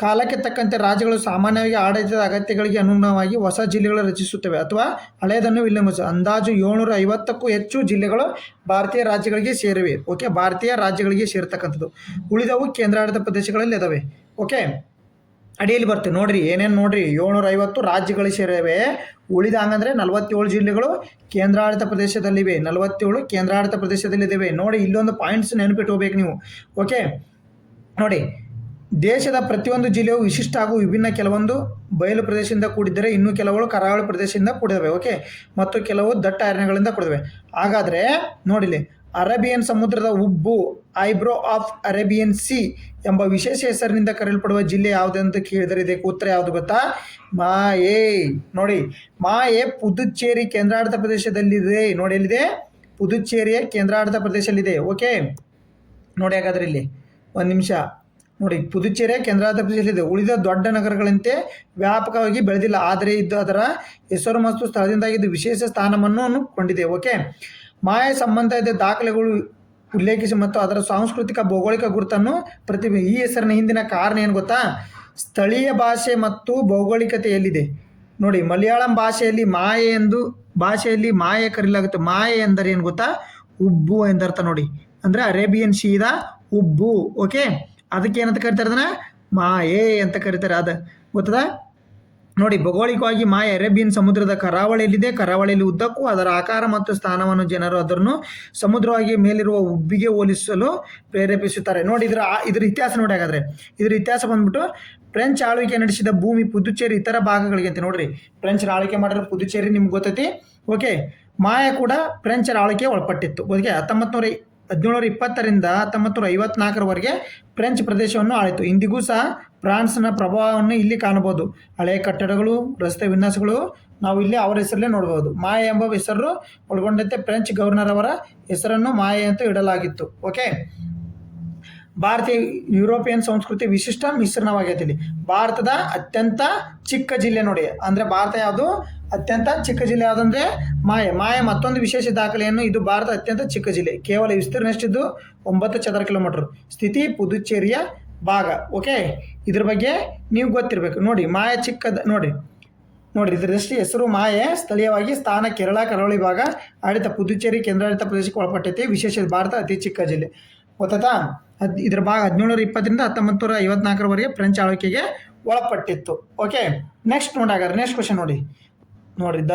ಕಾಲಕ್ಕೆ ತಕ್ಕಂತೆ ರಾಜ್ಯಗಳು ಸಾಮಾನ್ಯವಾಗಿ ಆಡಳಿತದ ಅಗತ್ಯಗಳಿಗೆ ಅನುಗುಣವಾಗಿ ಹೊಸ ಜಿಲ್ಲೆಗಳು ರಚಿಸುತ್ತವೆ ಅಥವಾ ಹಳೆಯದನ್ನು ವಿಲಂಬಿಸ ಅಂದಾಜು 750ಕ್ಕೂ ಹೆಚ್ಚು ಜಿಲ್ಲೆಗಳು ಭಾರತೀಯ ರಾಜ್ಯಗಳಿಗೆ ಸೇರಿವೆ. ಓಕೆ, ಭಾರತೀಯ ರಾಜ್ಯಗಳಿಗೆ ಸೇರ್ತಕ್ಕಂಥದ್ದು. ಉಳಿದವು ಕೇಂದ್ರಾಡಳಿತ ಪ್ರದೇಶಗಳಲ್ಲಿ ಇದಾವೆ. ಓಕೆ, ಅಡಿಯಲ್ಲಿ ಬರ್ತೇವೆ ನೋಡ್ರಿ, ಏನೇನು ನೋಡ್ರಿ, 750 ರಾಜ್ಯಗಳು ಸೇರಿವೆ. ಉಳಿದ ಹಂಗಂದ್ರೆ 47 ಜಿಲ್ಲೆಗಳು ಕೇಂದ್ರಾಡಳಿತ ಪ್ರದೇಶದಲ್ಲಿವೆ. 47 ಕೇಂದ್ರಾಡಳಿತ ಪ್ರದೇಶದಲ್ಲಿದ್ದಾವೆ. ನೋಡಿ, ಇಲ್ಲೊಂದು ಪಾಯಿಂಟ್ಸ್ ನೆನಪಿಟ್ಕೋಬೇಕು ನೀವು. ಓಕೆ, ನೋಡಿ, ದೇಶದ ಪ್ರತಿಯೊಂದು ಜಿಲ್ಲೆಯು ವಿಶಿಷ್ಟ ಹಾಗೂ ವಿಭಿನ್ನ. ಕೆಲವೊಂದು ಬಯಲು ಪ್ರದೇಶದಿಂದ ಕೂಡಿದ್ದರೆ ಇನ್ನು ಕೆಲವು ಕರಾವಳಿ ಪ್ರದೇಶದಿಂದ ಕೂಡಿದವೆ. ಓಕೆ, ಮತ್ತು ಕೆಲವು ದಟ್ಟ ಅರಣ್ಯಗಳಿಂದ ಕೂಡಿದವೆ. ಹಾಗಾದರೆ ನೋಡಿಲಿ, ಅರೇಬಿಯನ್ ಸಮುದ್ರದ ಉಬ್ಬು, ಐಬ್ರೋ ಆಫ್ ಅರೇಬಿಯನ್ ಸಿ ಎಂಬ ವಿಶೇಷ ಹೆಸರಿನಿಂದ ಕರೆಯಲ್ಪಡುವ ಜಿಲ್ಲೆ ಯಾವುದೆಂದು ಕೇಳಿದರೆ ಇದಕ್ಕೆ ಉತ್ತರ ಯಾವುದು ಗೊತ್ತಾ? ಮಾಯೆ. ನೋಡಿ, ಮಾಯೆ ಪುದುಚೇರಿ ಕೇಂದ್ರಾಡಳಿತ ಪ್ರದೇಶದಲ್ಲಿದೆ. ನೋಡಿ, ಎಲ್ಲಿದೆ? ಪುದುಚೇರಿಯ ಕೇಂದ್ರಾಡಳಿತ ಪ್ರದೇಶದಲ್ಲಿದೆ. ಓಕೆ, ನೋಡಿ, ಹಾಗಾದ್ರೆ ಇಲ್ಲಿ ಒಂದು ನಿಮಿಷ ನೋಡಿ, ಪುದುಚೇರಿಯ ಕೇಂದ್ರಾಡಳಿತ ಪ್ರದೇಶದಲ್ಲಿದೆ. ಉಳಿದ ದೊಡ್ಡ ನಗರಗಳಂತೆ ವ್ಯಾಪಕವಾಗಿ ಬೆಳೆದಿಲ್ಲ, ಆದರೆ ಅದರ ಹೆಸರು ಮತ್ತು ಸ್ಥಳದಿಂದಾಗಿ ಇದು ವಿಶೇಷ ಸ್ಥಾನವನ್ನು ಕೊಂಡಿದೆ. ಓಕೆ, ಮಾಯೆ ಸಂಬಂಧದ ದಾಖಲೆಗಳು ಉಲ್ಲೇಖಿಸಿ ಮತ್ತು ಅದರ ಸಾಂಸ್ಕೃತಿಕ ಭೌಗೋಳಿಕ ಗುರುತನ್ನು ಈ ಹೆಸರಿನ ಹಿಂದಿನ ಕಾರಣ ಏನು ಗೊತ್ತಾ? ಸ್ಥಳೀಯ ಭಾಷೆ ಮತ್ತು ಭೌಗೋಳಿಕತೆಯಲ್ಲಿದೆ. ನೋಡಿ, ಮಲಯಾಳಂ ಭಾಷೆಯಲ್ಲಿ ಮಾಯೆ ಕರೆಯಲಾಗುತ್ತೆ. ಮಾಯೆ ಎಂದರೆ ಏನು ಗೊತ್ತಾ? ಉಬ್ಬು ಎಂದರ್ಥ. ನೋಡಿ, ಅಂದರೆ ಅರೇಬಿಯನ್ ಸೀದ ಉಬ್ಬು. ಓಕೆ, ಅದಕ್ಕೆ ಏನಂತ ಕರಿತಾರೆ? ಅದನ್ನ ಮಾಯೆ ಅಂತ ಕರೀತಾರೆ. ಅದು ಗೊತ್ತದ? ನೋಡಿ, ಭೌಗೋಳಿಕವಾಗಿ ಮಾಯೆ ಅರೇಬಿಯನ್ ಸಮುದ್ರದ ಕರಾವಳಿಯಲ್ಲಿದೆ. ಕರಾವಳಿಯಲ್ಲಿ ಉದ್ದಕ್ಕೂ ಅದರ ಆಕಾರ ಮತ್ತು ಸ್ಥಾನವನ್ನು ಜನರು ಅದನ್ನು ಸಮುದ್ರವಾಗಿ ಮೇಲಿರುವ ಉಬ್ಬಿಗೆ ಹೋಲಿಸಲು ಪ್ರೇರೇಪಿಸುತ್ತಾರೆ. ನೋಡಿ, ಇದರ ಇತಿಹಾಸ ನೋಡಿ. ಹಾಗಾದರೆ ಇದರ ಇತಿಹಾಸ ಬಂದ್ಬಿಟ್ಟು ಫ್ರೆಂಚ್ ಆಳ್ವಿಕೆ ನಡೆಸಿದ ಭೂಮಿ ಪುದುಚೇರಿ ಇತರ ಭಾಗಗಳಿಗೆ ಅಂತ. ನೋಡ್ರಿ, ಫ್ರೆಂಚ್ ಆಳ್ವಿಕೆ ಮಾಡಿರೋ ಪುದುಚೇರಿ ನಿಮ್ಗೆ ಗೊತ್ತೈತಿ. ಓಕೆ, ಮಾಯೆ ಕೂಡ ಫ್ರೆಂಚರ ಆಳ್ವಿಕೆ ಒಳಪಟ್ಟಿತ್ತು. ಓಕೆ, 1720ರಿಂದ 1954ರವರೆಗೆ ಫ್ರೆಂಚ್ ಪ್ರದೇಶವನ್ನು ಆಳಿತು. ಇಂದಿಗೂ ಸಹ ಫ್ರಾನ್ಸ್ನ ಪ್ರಭಾವವನ್ನು ಇಲ್ಲಿ ಕಾಣಬಹುದು. ಹಳೆಯ ಕಟ್ಟಡಗಳು, ರಸ್ತೆ ವಿನ್ಯಾಸಗಳು ನಾವು ಇಲ್ಲಿ ಅವರ ಹೆಸರಲ್ಲೇ ನೋಡಬಹುದು. ಮಾಯೆ ಎಂಬ ಹೆಸರು ಒಳಗೊಂಡಂತೆ ಫ್ರೆಂಚ್ ಗವರ್ನರ್ ಅವರ ಹೆಸರನ್ನು ಮಾಯೆ ಅಂತ ಇಡಲಾಗಿತ್ತು. ಓಕೆ, ಭಾರತೀಯ ಯುರೋಪಿಯನ್ ಸಂಸ್ಕೃತಿ ವಿಶಿಷ್ಟ ಮಿಶ್ರಣವಾಗೈತಿ. ಇಲ್ಲಿ ಭಾರತದ ಅತ್ಯಂತ ಚಿಕ್ಕ ಜಿಲ್ಲೆ ನೋಡಿ, ಅಂದರೆ ಭಾರತ ಯಾವುದು ಅತ್ಯಂತ ಚಿಕ್ಕ ಜಿಲ್ಲೆ ಯಾವುದಂದ್ರೆ ಮಾಯೆ. ಮತ್ತೊಂದು ವಿಶೇಷ ದಾಖಲೆಯನ್ನು, ಇದು ಭಾರತ ಅತ್ಯಂತ ಚಿಕ್ಕ ಜಿಲ್ಲೆ, ಕೇವಲ ವಿಸ್ತೀರ್ಣ ಎಷ್ಟಿದ್ದು 9 ಚದರ ಕಿಲೋಮೀಟರ್. ಸ್ಥಿತಿ ಪುದುಚೇರಿಯ ಭಾಗ. ಓಕೆ, ಇದ್ರ ಬಗ್ಗೆ ನೀವು ಗೊತ್ತಿರಬೇಕು. ನೋಡಿ, ಮಾಯೆ ಚಿಕ್ಕದ. ನೋಡಿ, ಇದರಷ್ಟು ಹೆಸರು ಮಾಯೆ. ಸ್ಥಳೀಯವಾಗಿ ಸ್ಥಾನ ಕೇರಳ ಕರಾವಳಿ ಭಾಗ. ಆಡಳಿತ ಪುದುಚೇರಿ ಕೇಂದ್ರಾಡಳಿತ ಪ್ರದೇಶಕ್ಕೆ ಒಳಪಟ್ಟೈತಿ. ವಿಶೇಷ ಭಾರತ ಅತಿ ಚಿಕ್ಕ ಜಿಲ್ಲೆ. ಗೊತ್ತಾ? ಇದ್ರ ಭಾಗ 1720ರಿಂದ 1954ರವರೆಗೆ ಫ್ರೆಂಚ್ ಆಳ್ವಿಕೆಗೆ ಒಳಪಟ್ಟಿತ್ತು. ಓಕೆ, ನೆಕ್ಸ್ಟ್ ನೋಡಾಗಾರೆ ನೆಕ್ಸ್ಟ್ ಕ್ವಶನ್ ನೋಡಿ. ದ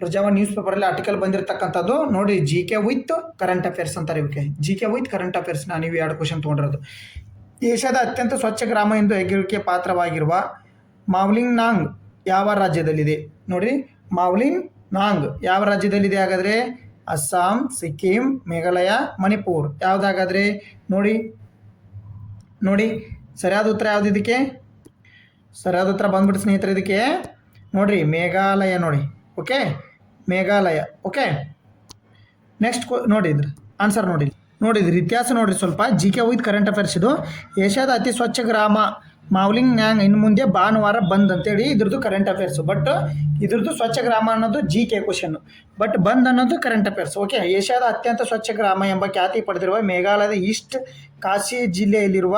ಪ್ರಜಾವಾಣಿ ನ್ಯೂಸ್ ಪೇಪರಲ್ಲಿ ಆರ್ಟಿಕಲ್ ಬಂದಿರತಕ್ಕಂಥದ್ದು ನೋಡಿ. GK ವಿತ್ ಕರೆಂಟ್ ಅಫೇರ್ಸ್ ಅಂತಾರೆ ಇವಕ್ಕೆ. GK with current affairs. ನೀವು 2 ಕ್ವಶನ್ ತೊಗೊಂಡಿರೋದು. ಏಷ್ಯಾದ ಅತ್ಯಂತ ಸ್ವಚ್ಛ ಗ್ರಾಮ ಎಂದು ಹೆಗ್ಗಳಿಕೆ ಪಾತ್ರವಾಗಿರುವ ಮಾವ್ಲಿಂಗ್ ನಾಂಗ್ ಯಾವ ರಾಜ್ಯದಲ್ಲಿದೆ? ನೋಡಿ, ಮಾವ್ಲಿಂಗ್ ನಾಂಗ್ ಯಾವ ರಾಜ್ಯದಲ್ಲಿದೆ? ಹಾಗಾದರೆ ಅಸ್ಸಾಂ, ಸಿಕ್ಕಿಂ, ಮೇಘಾಲಯ, ಮಣಿಪುರ್. ಯಾವುದಾಗಾದ್ರೆ ನೋಡಿ ಸರಿಯಾದ ಉತ್ತರ ಯಾವುದು ಇದಕ್ಕೆ? ಸರಿಯಾದ ಉತ್ತರ ಬಂದ್ಬಿಟ್ಟು ಸ್ನೇಹಿತರೆ ಇದಕ್ಕೆ ನೋಡ್ರಿ, ಮೇಘಾಲಯ. ನೋಡಿ, ಓಕೆ, ಮೇಘಾಲಯ. ಓಕೆ, ನೆಕ್ಸ್ಟ್ ನೋಡಿದ್ರಿ ಆನ್ಸರ್. ನೋಡಿದ್ರಿ ಇತಿಹಾಸ ನೋಡ್ರಿ ಸ್ವಲ್ಪ. GK with current affairs. ಇದು ಏಷ್ಯಾದ ಅತಿ ಸ್ವಚ್ಛ ಗ್ರಾಮ ಮಾವ್ಲಿಂಗ್ ನ್ಯಾಂಗ್ ಇನ್ನು ಮುಂದೆ ಭಾನುವಾರ ಬಂದ್ ಅಂತೇಳಿ ಇದ್ರದ್ದು ಕರೆಂಟ್ ಅಫೇರ್ಸು. ಬಟ್ ಇದ್ರದ್ದು ಸ್ವಚ್ಛ ಗ್ರಾಮ ಅನ್ನೋದು GK ಕ್ವಶನ್ನು, ಬಟ್ ಬಂದ್ ಅನ್ನೋದು ಕರೆಂಟ್ ಅಫೇರ್ಸ್. ಓಕೆ, ಏಷ್ಯಾದ ಅತ್ಯಂತ ಸ್ವಚ್ಛ ಗ್ರಾಮ ಎಂಬ ಖ್ಯಾತಿ ಪಡೆದಿರುವ ಮೇಘಾಲಯದ ಈಸ್ಟ್ ಕಾಶಿ ಜಿಲ್ಲೆಯಲ್ಲಿರುವ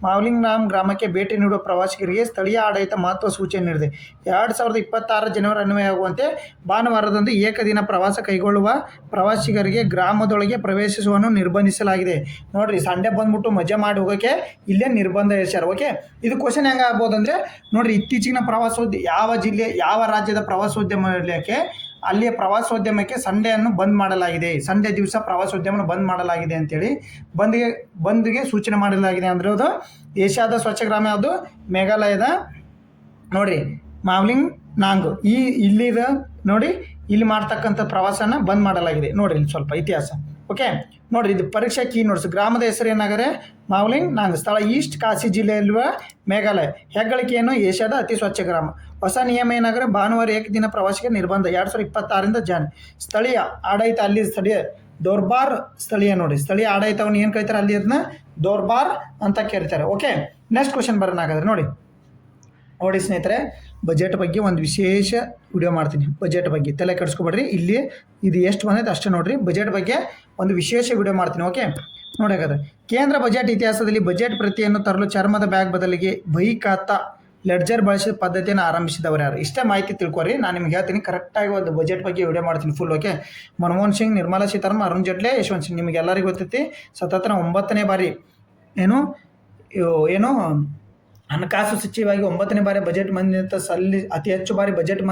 ಮಾವ್ಲಿಂಗ್ ನಾಂಗ್ ಗ್ರಾಮಕ್ಕೆ ಭೇಟಿ ನೀಡುವ ಪ್ರವಾಸಿಗರಿಗೆ ಸ್ಥಳೀಯ ಆಡಳಿತ ಮಹತ್ವ ಸೂಚನೆ ನೀಡಿದೆ. 2026 ಜನವರಿ ಅನ್ವಯವಾಗುವಂತೆ ಭಾನುವಾರದಂದು ಏಕದಿನ ಪ್ರವಾಸ ಕೈಗೊಳ್ಳುವ ಪ್ರವಾಸಿಗರಿಗೆ ಗ್ರಾಮದೊಳಗೆ ಪ್ರವೇಶಿಸುವನ್ನು ನಿರ್ಬಂಧಿಸಲಾಗಿದೆ. ನೋಡ್ರಿ, ಸಂಡೇ ಬಂದ್ಬಿಟ್ಟು ಮಜಾ ಮಾಡಿ ಹೋಗೋಕ್ಕೆ ಇಲ್ಲೇ ನಿರ್ಬಂಧ ಹೇಳ್ಯಾರ. ಓಕೆ, ಇದು ಕ್ವಶನ್ ಹೆಂಗೆ ಆಗ್ಬೋದು ಅಂದರೆ ನೋಡ್ರಿ, ಇತ್ತೀಚಿನ ಪ್ರವಾಸೋದ್ಯಮ ಯಾವ ಜಿಲ್ಲೆ ಯಾವ ರಾಜ್ಯದ ಪ್ರವಾಸೋದ್ಯಮ ಇರಲಿಕ್ಕೆ ಅಲ್ಲಿಯ ಪ್ರವಾಸೋದ್ಯಮಕ್ಕೆ ಸಂಡೆಯನ್ನು ಬಂದ್ ಮಾಡಲಾಗಿದೆ. ಸಂಡೇ ದಿವಸ ಪ್ರವಾಸೋದ್ಯಮ ಬಂದ್ ಮಾಡಲಾಗಿದೆ ಅಂತೇಳಿ ಬಂದ್ಗೆ ಸೂಚನೆ ಮಾಡಲಾಗಿದೆ. ಅಂದರೆ ಅದು ಏಷ್ಯಾದ ಸ್ವಚ್ಛ ಗ್ರಾಮ ಯಾವುದು? ಮೇಘಾಲಯದ ನೋಡ್ರಿ ಮಾವ್ಲಿಂಗ್ ನಾಂಗ್. ಇಲ್ಲಿದ ನೋಡಿ, ಇಲ್ಲಿ ಮಾಡ್ತಕ್ಕಂಥ ಪ್ರವಾಸನ ಬಂದ್ ಮಾಡಲಾಗಿದೆ. ನೋಡ್ರಿ ಇಲ್ಲಿ ಸ್ವಲ್ಪ ಇತಿಹಾಸ. ಓಕೆ, ನೋಡ್ರಿ ಇದು ಪರೀಕ್ಷಾ ಕೀ ನೋಟ್ಸ್. ಗ್ರಾಮದ ಹೆಸರು ಏನಾಗರೆ ಮಾವ್ಲಿಂಗ್ ನಾಂಗ್. ಸ್ಥಳ ಈಸ್ಟ್ ಕಾಶಿ ಜಿಲ್ಲೆಯಲ್ಲಿರುವ ಮೇಘಾಲಯ. ಹೆಗ್ಗಳಿಕೆಯನ್ನು ಏಷ್ಯಾದ ಅತಿ ಸ್ವಚ್ಛ ಗ್ರಾಮ. ಹೊಸ ನಿಯಮ ಏನಾದರೆ ಭಾನುವಾರ ಏಕದಿನ ಪ್ರವಾಸಿಗೆ ನಿರ್ಬಂಧ 2026ರಿಂದ ಜಾರಿ. ಸ್ಥಳೀಯ ಆಡಳಿತ ಅಲ್ಲಿ ಸ್ಥಳೀಯ ದೋರ್ಬಾರ್ ಸ್ಥಳೀಯ. ನೋಡಿ, ಸ್ಥಳೀಯ ಆಡಳಿತವನ್ನು ಏನು ಕರೀತಾರೆ ಅಲ್ಲಿ ಅದನ್ನ ದೋರ್ಬಾರ್ ಅಂತ ಕರೀತಾರೆ. ಓಕೆ, ನೆಕ್ಸ್ಟ್ ಕ್ವಶನ್ ಬರೋಣ. ಹಾಗಾದ್ರೆ ನೋಡಿ ಸ್ನೇಹಿತರೆ, ಬಜೆಟ್ ಬಗ್ಗೆ ಒಂದು ವಿಶೇಷ ವಿಡಿಯೋ ಮಾಡ್ತೀನಿ. ಬಜೆಟ್ ಬಗ್ಗೆ ತಲೆ ಕೆಡಿಸ್ಕೊಬೇಡ್ರಿ. ಇಲ್ಲಿ ಇದು ಎಷ್ಟು ಬಂದೈತೆ ಅಷ್ಟೇ ನೋಡ್ರಿ. ಬಜೆಟ್ ಬಗ್ಗೆ ಒಂದು ವಿಶೇಷ ವಿಡಿಯೋ ಮಾಡ್ತೀನಿ. ಓಕೆ, ನೋಡಿ ಹಾಗಾದ್ರೆ ಕೇಂದ್ರ ಬಜೆಟ್ ಇತಿಹಾಸದಲ್ಲಿ ಬಜೆಟ್ ಪ್ರತಿಯನ್ನು ತರಲು ಚರ್ಮದ ಬ್ಯಾಗ್ ಬದಲಿಗೆ ಬಹಿ ಖಾತಾ ಲೆಡ್ಜರ್ ಬಳಸಿದ ಪದ್ಧತಿಯನ್ನು ಆರಂಭಿಸಿದವರು ಯಾರು? ಇಷ್ಟೇ ಮಾಹಿತಿ ತಿಳ್ಕೊರಿ. ನಾನು ನಿಮ್ಗೆ ಹೇಳ್ತೀನಿ ಕರೆಕ್ಟಾಗಿ ಒಂದು ಬಜೆಟ್ ಬಗ್ಗೆ ವಿಡಿಯೋ ಮಾಡ್ತೀನಿ ಫುಲ್. ಓಕೆ, ಮನಮೋಹನ್ ಸಿಂಗ್, ನಿರ್ಮಲಾ ಸೀತಾರಾಮನ್, ಅರುಣ್ ಜೇಟ್ಲಿ, ಯಶವಂತ್ ಸಿಂಗ್. ನಿಮಗೆ ಎಲ್ಲರಿಗೂ ಗೊತ್ತೈತಿ ಸತತ 9ನೇ ಬಾರಿ ಏನು ಹಣಕಾಸು ಸಚಿವವಾಗಿ 9ನೇ ಬಾರಿ ಬಜೆಟ್ ಮಂಡನೆ ಅತಿ ಹೆಚ್ಚು ಬಾರಿ ಬಜೆಟ್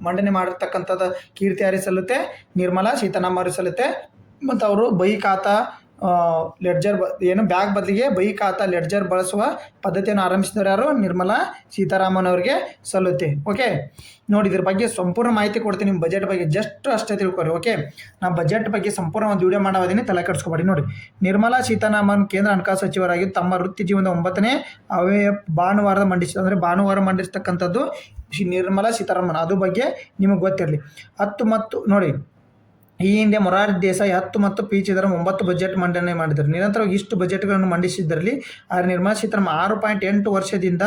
ಮಂಡನೆ ಮಾಡಿರ್ತಕ್ಕಂಥದ್ದು ಕೀರ್ತಿ ಯಾರಿಗೆ ಸಲ್ಲುತ್ತೆ? ನಿರ್ಮಲಾ ಸೀತಾರಾಮನ್ ಅವರಿಗೆ ಸಲ್ಲುತ್ತೆ. ಮತ್ತು ಅವರು ಬಹಿ ಖಾತಾ ಲೆಡ್ಜರ್ ಬ್ಯಾಗ್ ಬದಲಿಗೆ ಬಹಿ ಖಾತಾ ಲೆಡ್ಜರ್ ಬಳಸುವ ಪದ್ಧತಿಯನ್ನು ಆರಂಭಿಸಿದವರು ಯಾರು? ನಿರ್ಮಲಾ ಸೀತಾರಾಮನ್ ಅವರಿಗೆ ಸಲ್ಲುತ್ತೆ. ಓಕೆ, ನೋಡಿ ಇದ್ರ ಬಗ್ಗೆ ಸಂಪೂರ್ಣ ಮಾಹಿತಿ ಕೊಡ್ತೀನಿ. ನಿಮ್ಮ ಬಜೆಟ್ ಬಗ್ಗೆ ಜಸ್ಟ್ ಅಷ್ಟೇ ತಿಳ್ಕೊರಿ. ಓಕೆ, ನಾನು ಬಜೆಟ್ ಬಗ್ಗೆ ಸಂಪೂರ್ಣ ಒಂದು ವಿಡಿಯೋ ಮಾಡೋದೀನಿ, ತಲೆ ಕೆಡಿಸ್ಕೊಬೇಡಿ. ನೋಡಿ, ನಿರ್ಮಲಾ ಸೀತಾರಾಮನ್ ಕೇಂದ್ರ ಹಣಕಾಸು ಸಚಿವರಾಗಿ ತಮ್ಮ ವೃತ್ತಿ ಜೀವನದ 9ನೇ ಭಾನುವಾರ ಭಾನುವಾರ ಮಂಡಿಸ್ತಕ್ಕಂಥದ್ದು ನಿರ್ಮಲಾ ಸೀತಾರಾಮನ್. ಅದು ಬಗ್ಗೆ ನಿಮಗೆ ಗೊತ್ತಿರಲಿ. 10 ಮತ್ತು ನೋಡಿ, ಈ ಹಿಂದೆ ಮೊರಾರ್ಜಿ ದೇಸಾಯಿ 10 ಮತ್ತು ಪಿ ಚಿದಂಬರಂ 9 ಬಜೆಟ್ ಮಂಡನೆ ಮಾಡಿದರು. ನಿರಂತರವಾಗಿ ಇಷ್ಟು ಬಜೆಟ್ಗಳನ್ನು ಮಂಡಿಸಿದ್ದರಲ್ಲಿ ಆದರೆ ನಿರ್ಮಲಾ ಸೀತಾರಾಮನ್ 6.8 ವರ್ಷದಿಂದ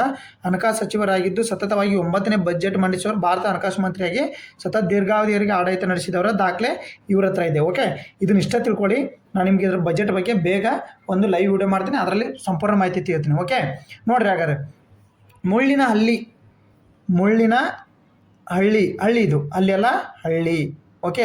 ಹಣಕಾಸು ಸಚಿವರಾಗಿದ್ದು ಸತತವಾಗಿ 9ನೇ ಬಜೆಟ್ ಮಂಡಿಸುವರು. ಭಾರತ ಹಣಕಾಸು ಮಂತ್ರಿಯಾಗಿ ಸತತ ದೀರ್ಘಾವಧಿಯವರೆಗೆ ಆಡಳಿತ ನಡೆಸಿದವರ ದಾಖಲೆ ಇವ್ರ ಹತ್ರ ಇದೆ. ಓಕೆ, ಇದನ್ನ ಇಷ್ಟ ತಿಳ್ಕೊಳ್ಳಿ. ನಾನು ನಿಮಗೆ ಇದ್ರ ಬಜೆಟ್ ಬಗ್ಗೆ ಬೇಗ ಒಂದು ಲೈವ್ ವಿಡಿಯೋ ಮಾಡ್ತೀನಿ, ಅದರಲ್ಲಿ ಸಂಪೂರ್ಣ ಮಾಹಿತಿ ತಿಳಿಸ್ತೀನಿ. ಓಕೆ, ನೋಡ್ರಿ ಹಾಗಾದ್ರೆ ಮುಳ್ಳಿನ ಹಳ್ಳಿ ಇದು ಅಲ್ಲೆಲ್ಲ ಹಳ್ಳಿ. ಓಕೆ,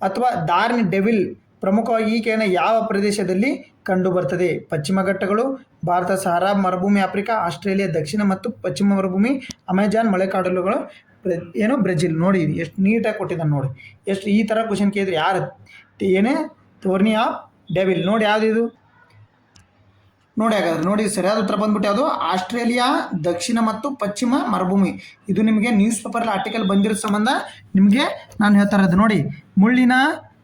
ಅಥವಾ ದಾರ್ನಿ ಡೆವಿಲ್ ಪ್ರಮುಖವಾಗಿ ಈ ಕೆಳಗಿನ ಯಾವ ಪ್ರದೇಶದಲ್ಲಿ ಕಂಡು ಬರ್ತದೆ? ಪಶ್ಚಿಮ ಘಟ್ಟಗಳು, ಭಾರತ, ಸಹಾರಾ ಮರುಭೂಮಿ, ಆಫ್ರಿಕಾ, ಆಸ್ಟ್ರೇಲಿಯಾ, ದಕ್ಷಿಣ ಮತ್ತು ಪಶ್ಚಿಮ ಮರುಭೂಮಿ, ಅಮೆಜಾನ್ ಮಳೆಕಾಡುಗಳು, ಬ್ರೆಜಿಲ್. ನೋಡಿ ಎಷ್ಟು ನೀಟಾಗಿ ಕೊಟ್ಟಿದ್ದಾನೆ ನೋಡಿ. ಎಷ್ಟು ಈ ಥರ ಕ್ವಶನ್ ಕೇಳಿದ್ರೆ ಯಾರು ಥೋರ್ನಿ ಆಫ್ ಡೆವಿಲ್ ನೋಡಿ ಯಾವುದು ಇದು? ನೋಡಿ ಹಾಗಾದ್ರೆ ನೋಡಿ ಸರಿಯಾದ ಉತ್ತರ ಬಂದ್ಬಿಟ್ಟು ಯಾವುದು? ಆಸ್ಟ್ರೇಲಿಯಾ, ದಕ್ಷಿಣ ಮತ್ತು ಪಶ್ಚಿಮ ಮರುಭೂಮಿ. ಇದು ನಿಮಗೆ ನ್ಯೂಸ್ ಪೇಪರಲ್ಲಿ ಆರ್ಟಿಕಲ್ ಬಂದಿರೋ ಸಂಬಂಧ ನಿಮಗೆ ನಾನು ಹೇಳ್ತಾ ಇರೋದು. ನೋಡಿ, ಮುಳ್ಳಿನ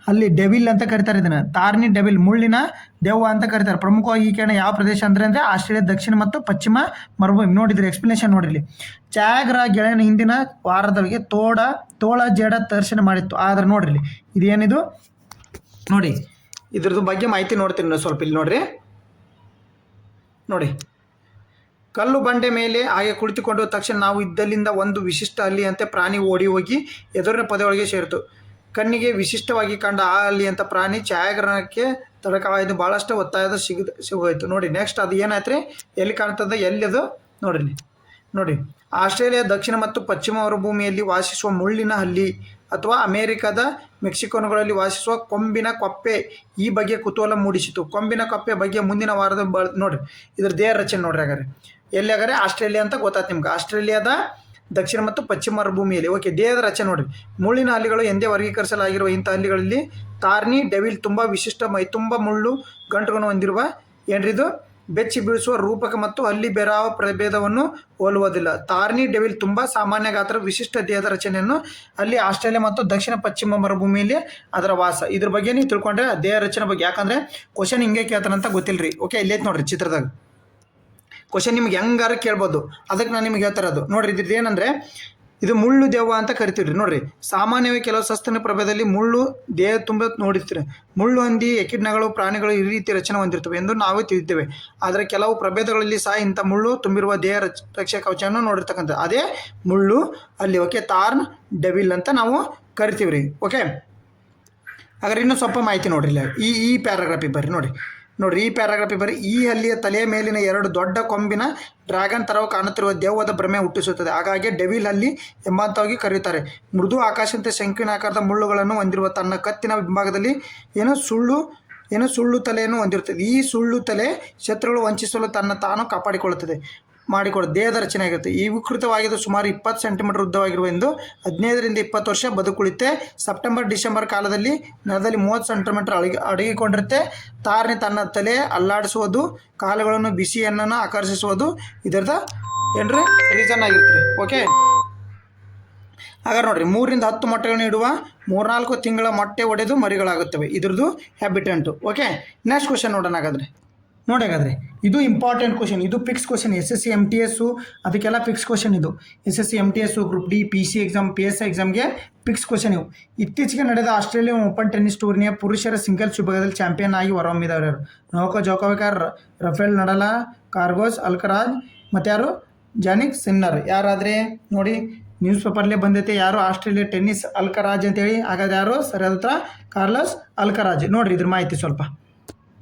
ಹಳ್ಳಿ ಡೆವಿಲ್ ಅಂತ ಕರಿತಾರೆ ಇದನ್ನು. ತಾರ್ನಿ ಡೆವಿಲ್, ಮುಳ್ಳಿನ ದೆವ್ವ ಅಂತ ಕರೀತಾರೆ. ಪ್ರಮುಖವಾಗಿ ಈ ಕಾರಣ ಯಾವ ಪ್ರದೇಶ ಅಂದರೆ ಆಸ್ಟ್ರೇಲಿಯಾ, ದಕ್ಷಿಣ ಮತ್ತು ಪಶ್ಚಿಮ ಮರುಭೂಮಿ. ನೋಡಿದ್ರೆ ಎಕ್ಸ್ಪ್ಲನೇಷನ್ ನೋಡಿರಲಿ. ಛಾಯಾಗ್ರಹ ಗೆಳೆಯನ ಹಿಂದಿನ ವಾರದೊಳಗೆ ತೋಳ ಜೇಡ ದರ್ಶನ ಮಾಡಿತ್ತು. ಆದರೆ ನೋಡಿರಲಿ ಇದೇನಿದು ನೋಡಿ, ಇದ್ರದ್ದು ಬಗ್ಗೆ ಮಾಹಿತಿ ನೋಡ್ತೀನಿ ಸ್ವಲ್ಪ. ಇಲ್ಲಿ ನೋಡ್ರಿ, ನೋಡಿ, ಕಲ್ಲು ಬಂಡೆ ಮೇಲೆ ಹಾಗೆ ಕುಳಿತುಕೊಂಡು ತಕ್ಷಣ ನಾವು ಇದ್ದಲ್ಲಿಂದ ಒಂದು ವಿಶಿಷ್ಟ ಹಲ್ಲಿಯಂತೆ ಪ್ರಾಣಿ ಓಡಿ ಹೋಗಿ ಎದುರಿನ ಪದೆಯೊಳಗೆ ಸೇರಿತು. ಕಣ್ಣಿಗೆ ವಿಶಿಷ್ಟವಾಗಿ ಕಂಡ ಆ ಹಲ್ಲಿ ಅಂತ ಪ್ರಾಣಿ ಛಾಯಾಗ್ರಹಣಕ್ಕೆ ತಡಕವಾಯಿತು. ಭಾಳಷ್ಟು ಒತ್ತಾಯದ ಸಿಗೋಯ್ತು. ನೋಡಿ ನೆಕ್ಸ್ಟ್ ಅದು ಏನಾಯ್ತು ರೀ? ಎಲ್ಲಿ ಕಾಣ್ತದೆ? ಎಲ್ಲಿ ಅದು ನೋಡಿ ಆಸ್ಟ್ರೇಲಿಯಾ, ದಕ್ಷಿಣ ಮತ್ತು ಪಶ್ಚಿಮ ಮರುಭೂಮಿಯಲ್ಲಿ ವಾಸಿಸುವ ಮುಳ್ಳಿನ ಹಲ್ಲಿ ಅಥವಾ ಅಮೆರಿಕದ ಮೆಕ್ಸಿಕೋನುಗಳಲ್ಲಿ ವಾಸಿಸುವ ಕೊಂಬಿನ ಕಪ್ಪೆ ಈ ಬಗ್ಗೆ ಕುತೂಹಲ ಮೂಡಿಸಿತು. ಕೊಂಬಿನ ಕಪ್ಪೆ ಬಗ್ಗೆ ಮುಂದಿನ ವಾರದ ನೋಡಿರಿ ಇದ್ರ ದೇಹ ರಚನೆ ನೋಡ್ರಿ. ಹಾಗಾದ್ರೆ ಎಲ್ಲಿ ಹಾಗಾದ್ರೆ ಆಸ್ಟ್ರೇಲಿಯಾ ಅಂತ ಗೊತ್ತಾಯ್ತು ನಿಮ್ಗೆ. ಆಸ್ಟ್ರೇಲಿಯಾದ ದಕ್ಷಿಣ ಮತ್ತು ಪಶ್ಚಿಮ ಮರುಭೂಮಿಯಲ್ಲಿ. ಓಕೆ, ದೇಹದ ರಚನೆ ನೋಡಿರಿ. ಮುಳ್ಳಿನ ಹಲ್ಲಿಗಳು ಎಂದೇ ವರ್ಗೀಕರಿಸಲಾಗಿರುವ ಇಂಥ ಹಲ್ಲಿಗಳಲ್ಲಿ ತಾರ್ನಿ ಡೆವಿಲ್ ತುಂಬ ವಿಶಿಷ್ಟ ಮೈತುಂಬ ಮುಳ್ಳು ಗಂಟುಗಳನ್ನು ಹೊಂದಿರುವ ಏನ್ರಿದು ಬೆಚ್ಚಿ ಬೀಳಿಸುವ ರೂಪಕ ಮತ್ತು ಹಲ್ಲಿ ಬೇರಾವ ಪ್ರಭೇದವನ್ನು ಹೋಲುವುದಿಲ್ಲ. ತಾರ್ನಿ ಡೆವಿಲ್ ತುಂಬ ಸಾಮಾನ್ಯ ಗಾತ್ರ ವಿಶಿಷ್ಟ ದೇಹದ ರಚನೆಯನ್ನು ಅಲ್ಲಿ ಆಸ್ಟ್ರೇಲಿಯಾ ಮತ್ತು ದಕ್ಷಿಣ ಪಶ್ಚಿಮ ಮರುಭೂಮಿಯಲ್ಲಿ ಅದರ ವಾಸ. ಇದ್ರ ಬಗ್ಗೆ ನೀವು ತಿಳ್ಕೊಂಡ್ರೆ ದೇಹ ರಚನೆ ಬಗ್ಗೆ, ಯಾಕಂದರೆ ಕ್ವಶನ್ ಹಿಂಗೆ ಕೇಳ್ತಾರಂತ ಗೊತ್ತಿಲ್ಲ ರೀ. ಓಕೆ, ಇಲ್ಲೈತೆ ನೋಡ್ರಿ ಚಿತ್ರದಾಗ ಕ್ವಶನ್ ನಿಮ್ಗೆ ಹೆಂಗಾರು ಕೇಳ್ಬೋದು, ಅದಕ್ಕೆ ನಾನು ನಿಮ್ಗೆ ಹೇಳ್ತಾ ಇರೋದು. ನೋಡ್ರಿ ಇದ್ರದ್ದು ಏನಂದರೆ ಇದು ಮುಳ್ಳು ದೆವ್ವ ಅಂತ ಕರಿತೀವಿ. ನೋಡ್ರಿ ಸಾಮಾನ್ಯವಾಗಿ ಕೆಲವು ಸಸ್ತನ ಪ್ರಭೇದದಲ್ಲಿ ಮುಳ್ಳು ದೇಹ ತುಂಬ ನೋಡಿರ್ತೀರಿ. ಮುಳ್ಳು ಹಂದಿ, ಎಕಿಡ್ನಗಳು, ಪ್ರಾಣಿಗಳು ಈ ರೀತಿ ರಚನೆ ಹೊಂದಿರ್ತವೆ ಎಂದು ನಾವು ತಿಳಿದ್ದೇವೆ. ಆದರೆ ಕೆಲವು ಪ್ರಭೇದಗಳಲ್ಲಿ ಸಹ ಇಂಥ ಮುಳ್ಳು ತುಂಬಿರುವ ದೇಹ ರಕ್ಷಾ ಕವಚವನ್ನು ನೋಡಿರ್ತಕ್ಕಂಥ ಅದೇ ಮುಳ್ಳು ಅಲ್ಲಿ. ಓಕೆ, ತಾರ್ನ್ ಡೆವಿಲ್ ಅಂತ ನಾವು ಕರಿತೀವಿ ರೀ. ಓಕೆ, ಹಾಗಾದ್ರೆ ಇನ್ನೂ ಸ್ವಲ್ಪ ಮಾಹಿತಿ ನೋಡ್ರಿ. ಈ ಪ್ಯಾರಾಗ್ರಾಫಿಗೆ ಬರ್ರಿ. ನೋಡ್ರಿ ಈ ಪ್ಯಾರಾಗ್ರಾಫಿಗೆ ಬರ್ರಿ. ಈ ಹಲ್ಲಿಯ ತಲೆಯ ಮೇಲಿನ 2 ದೊಡ್ಡ ಕೊಂಬಿನ ಡ್ರ್ಯಾಗನ್ ಥರವು ಕಾಣುತ್ತಿರುವ ದೆವ್ವದ ಭ್ರಮೆ ಹುಟ್ಟಿಸುತ್ತದೆ. ಹಾಗಾಗಿ ಡೆವಿಲ್ ಹಲ್ಲಿ ಎಂಬಂತವಾಗಿ ಕರೆಯುತ್ತಾರೆ. ಮೃದು ಆಕಾಶದಂತೆ ಶಂಕಿನ ಆಕಾರದ ಮುಳ್ಳುಗಳನ್ನು ಹೊಂದಿರುವ ತನ್ನ ಕತ್ತಿನ ಹಿಂಭಾಗದಲ್ಲಿ ಸುಳ್ಳು ತಲೆಯನ್ನು ಹೊಂದಿರುತ್ತದೆ. ಈ ಸುಳ್ಳು ತಲೆ ಶತ್ರುಗಳು ವಂಚಿಸಲು ತಾನು ಕಾಪಾಡಿಕೊಳ್ಳುತ್ತದೆ. ದೇಹದ ರಚನೆ ಆಗಿರುತ್ತೆ. ಈ ವಿಕೃತವಾಗಿದ್ದು ಸುಮಾರು 20 ಸೆಂಟಿಮೀಟರ್ ಉದ್ದವಾಗಿರುವ ಎಂದು 15 ರಿಂದ 20 ವರ್ಷ ಬದುಕುಳಿತೆ. ಡಿಸೆಂಬರ್ ಕಾಲದಲ್ಲಿ ನೆಲದಲ್ಲಿ 30 ಸೆಂಟಿಮೀಟರ್ ಅಡಗಿಕೊಂಡಿರುತ್ತೆ. ತಾರ್ನಿ ತನ್ನ ತಲೆ ಅಲ್ಲಾಡಿಸುವುದು, ಕಾಲುಗಳನ್ನು ಬಿಸಿಯನ್ನನ್ನು ಆಕರ್ಷಿಸುವುದು ಇದರದ ಏನ್ರಿ ರೀಸನ್ ಆಗಿರ್ತೀರಿ. ಓಕೆ, ಹಾಗಾದ್ರೆ ನೋಡ್ರಿ 3 ರಿಂದ 10 ಮೊಟ್ಟೆಗಳನ್ನು ಇಡುವ 3-4 ತಿಂಗಳ ಮೊಟ್ಟೆ ಒಡೆದು ಮರಿಗಳಾಗುತ್ತವೆ. ಇದ್ರದ್ದು ಹ್ಯಾಬಿಟೆಂಟು. ಓಕೆ, ನೆಕ್ಸ್ಟ್ ಕ್ವಶನ್ ನೋಡೋಣ. ಹಾಗಾದ್ರೆ ಇದು ಇಂಪಾರ್ಟೆಂಟ್ ಕ್ವಶನ್, ಇದು ಫಿಕ್ಸ್ ಕ್ವಶನ್. SSC MTS ಅದಕ್ಕೆಲ್ಲ ಫಿಕ್ಸ್ ಕ್ವಶನ್ ಇದು. SSC MTS, group D, PC exam, PSI ಎಕ್ಸಾಮ್ಗೆ ಫಿಕ್ಸ್ ಕ್ವಶನ್ ಇವು. ಇತ್ತೀಚೆಗೆ ನಡೆದ ಆಸ್ಟ್ರೇಲಿಯನ್ ಓಪನ್ ಟೆನ್ನಿಸ್ ಟೂರ್ನಿಯ ಪುರುಷರ ಸಿಂಗಲ್ಸ್ ವಿಭಾಗದಲ್ಲಿ ಚಾಂಪಿಯನ್ ಆಗಿ ಹೊರಹೊಮ್ಮಿದವರು Novak Djokovic, Rafael Nadal, Carlos Alcaraz ಮತ್ತು ಯಾರು ಜಾನಿಕ್ ಸಿನ್ನರ್. ಯಾರಾದರೆ ನೋಡಿ ನ್ಯೂಸ್ ಪೇಪರ್ಲೇ ಬಂದೈತೆ ಯಾರು ಆಸ್ಟ್ರೇಲಿಯಾ ಟೆನ್ನಿಸ್ ಅಲ್ಕರಾಜ್ ಅಂತೇಳಿ. ಹಾಗಾದ್ರೆ ಯಾರು ಸರಿಯಾದ ಉತ್ತರ ಕಾರ್ಲೋಸ್ ಅಲ್ಕರಾಜ್. ನೋಡಿರಿ ಇದ್ರ ಮಾಹಿತಿ ಸ್ವಲ್ಪ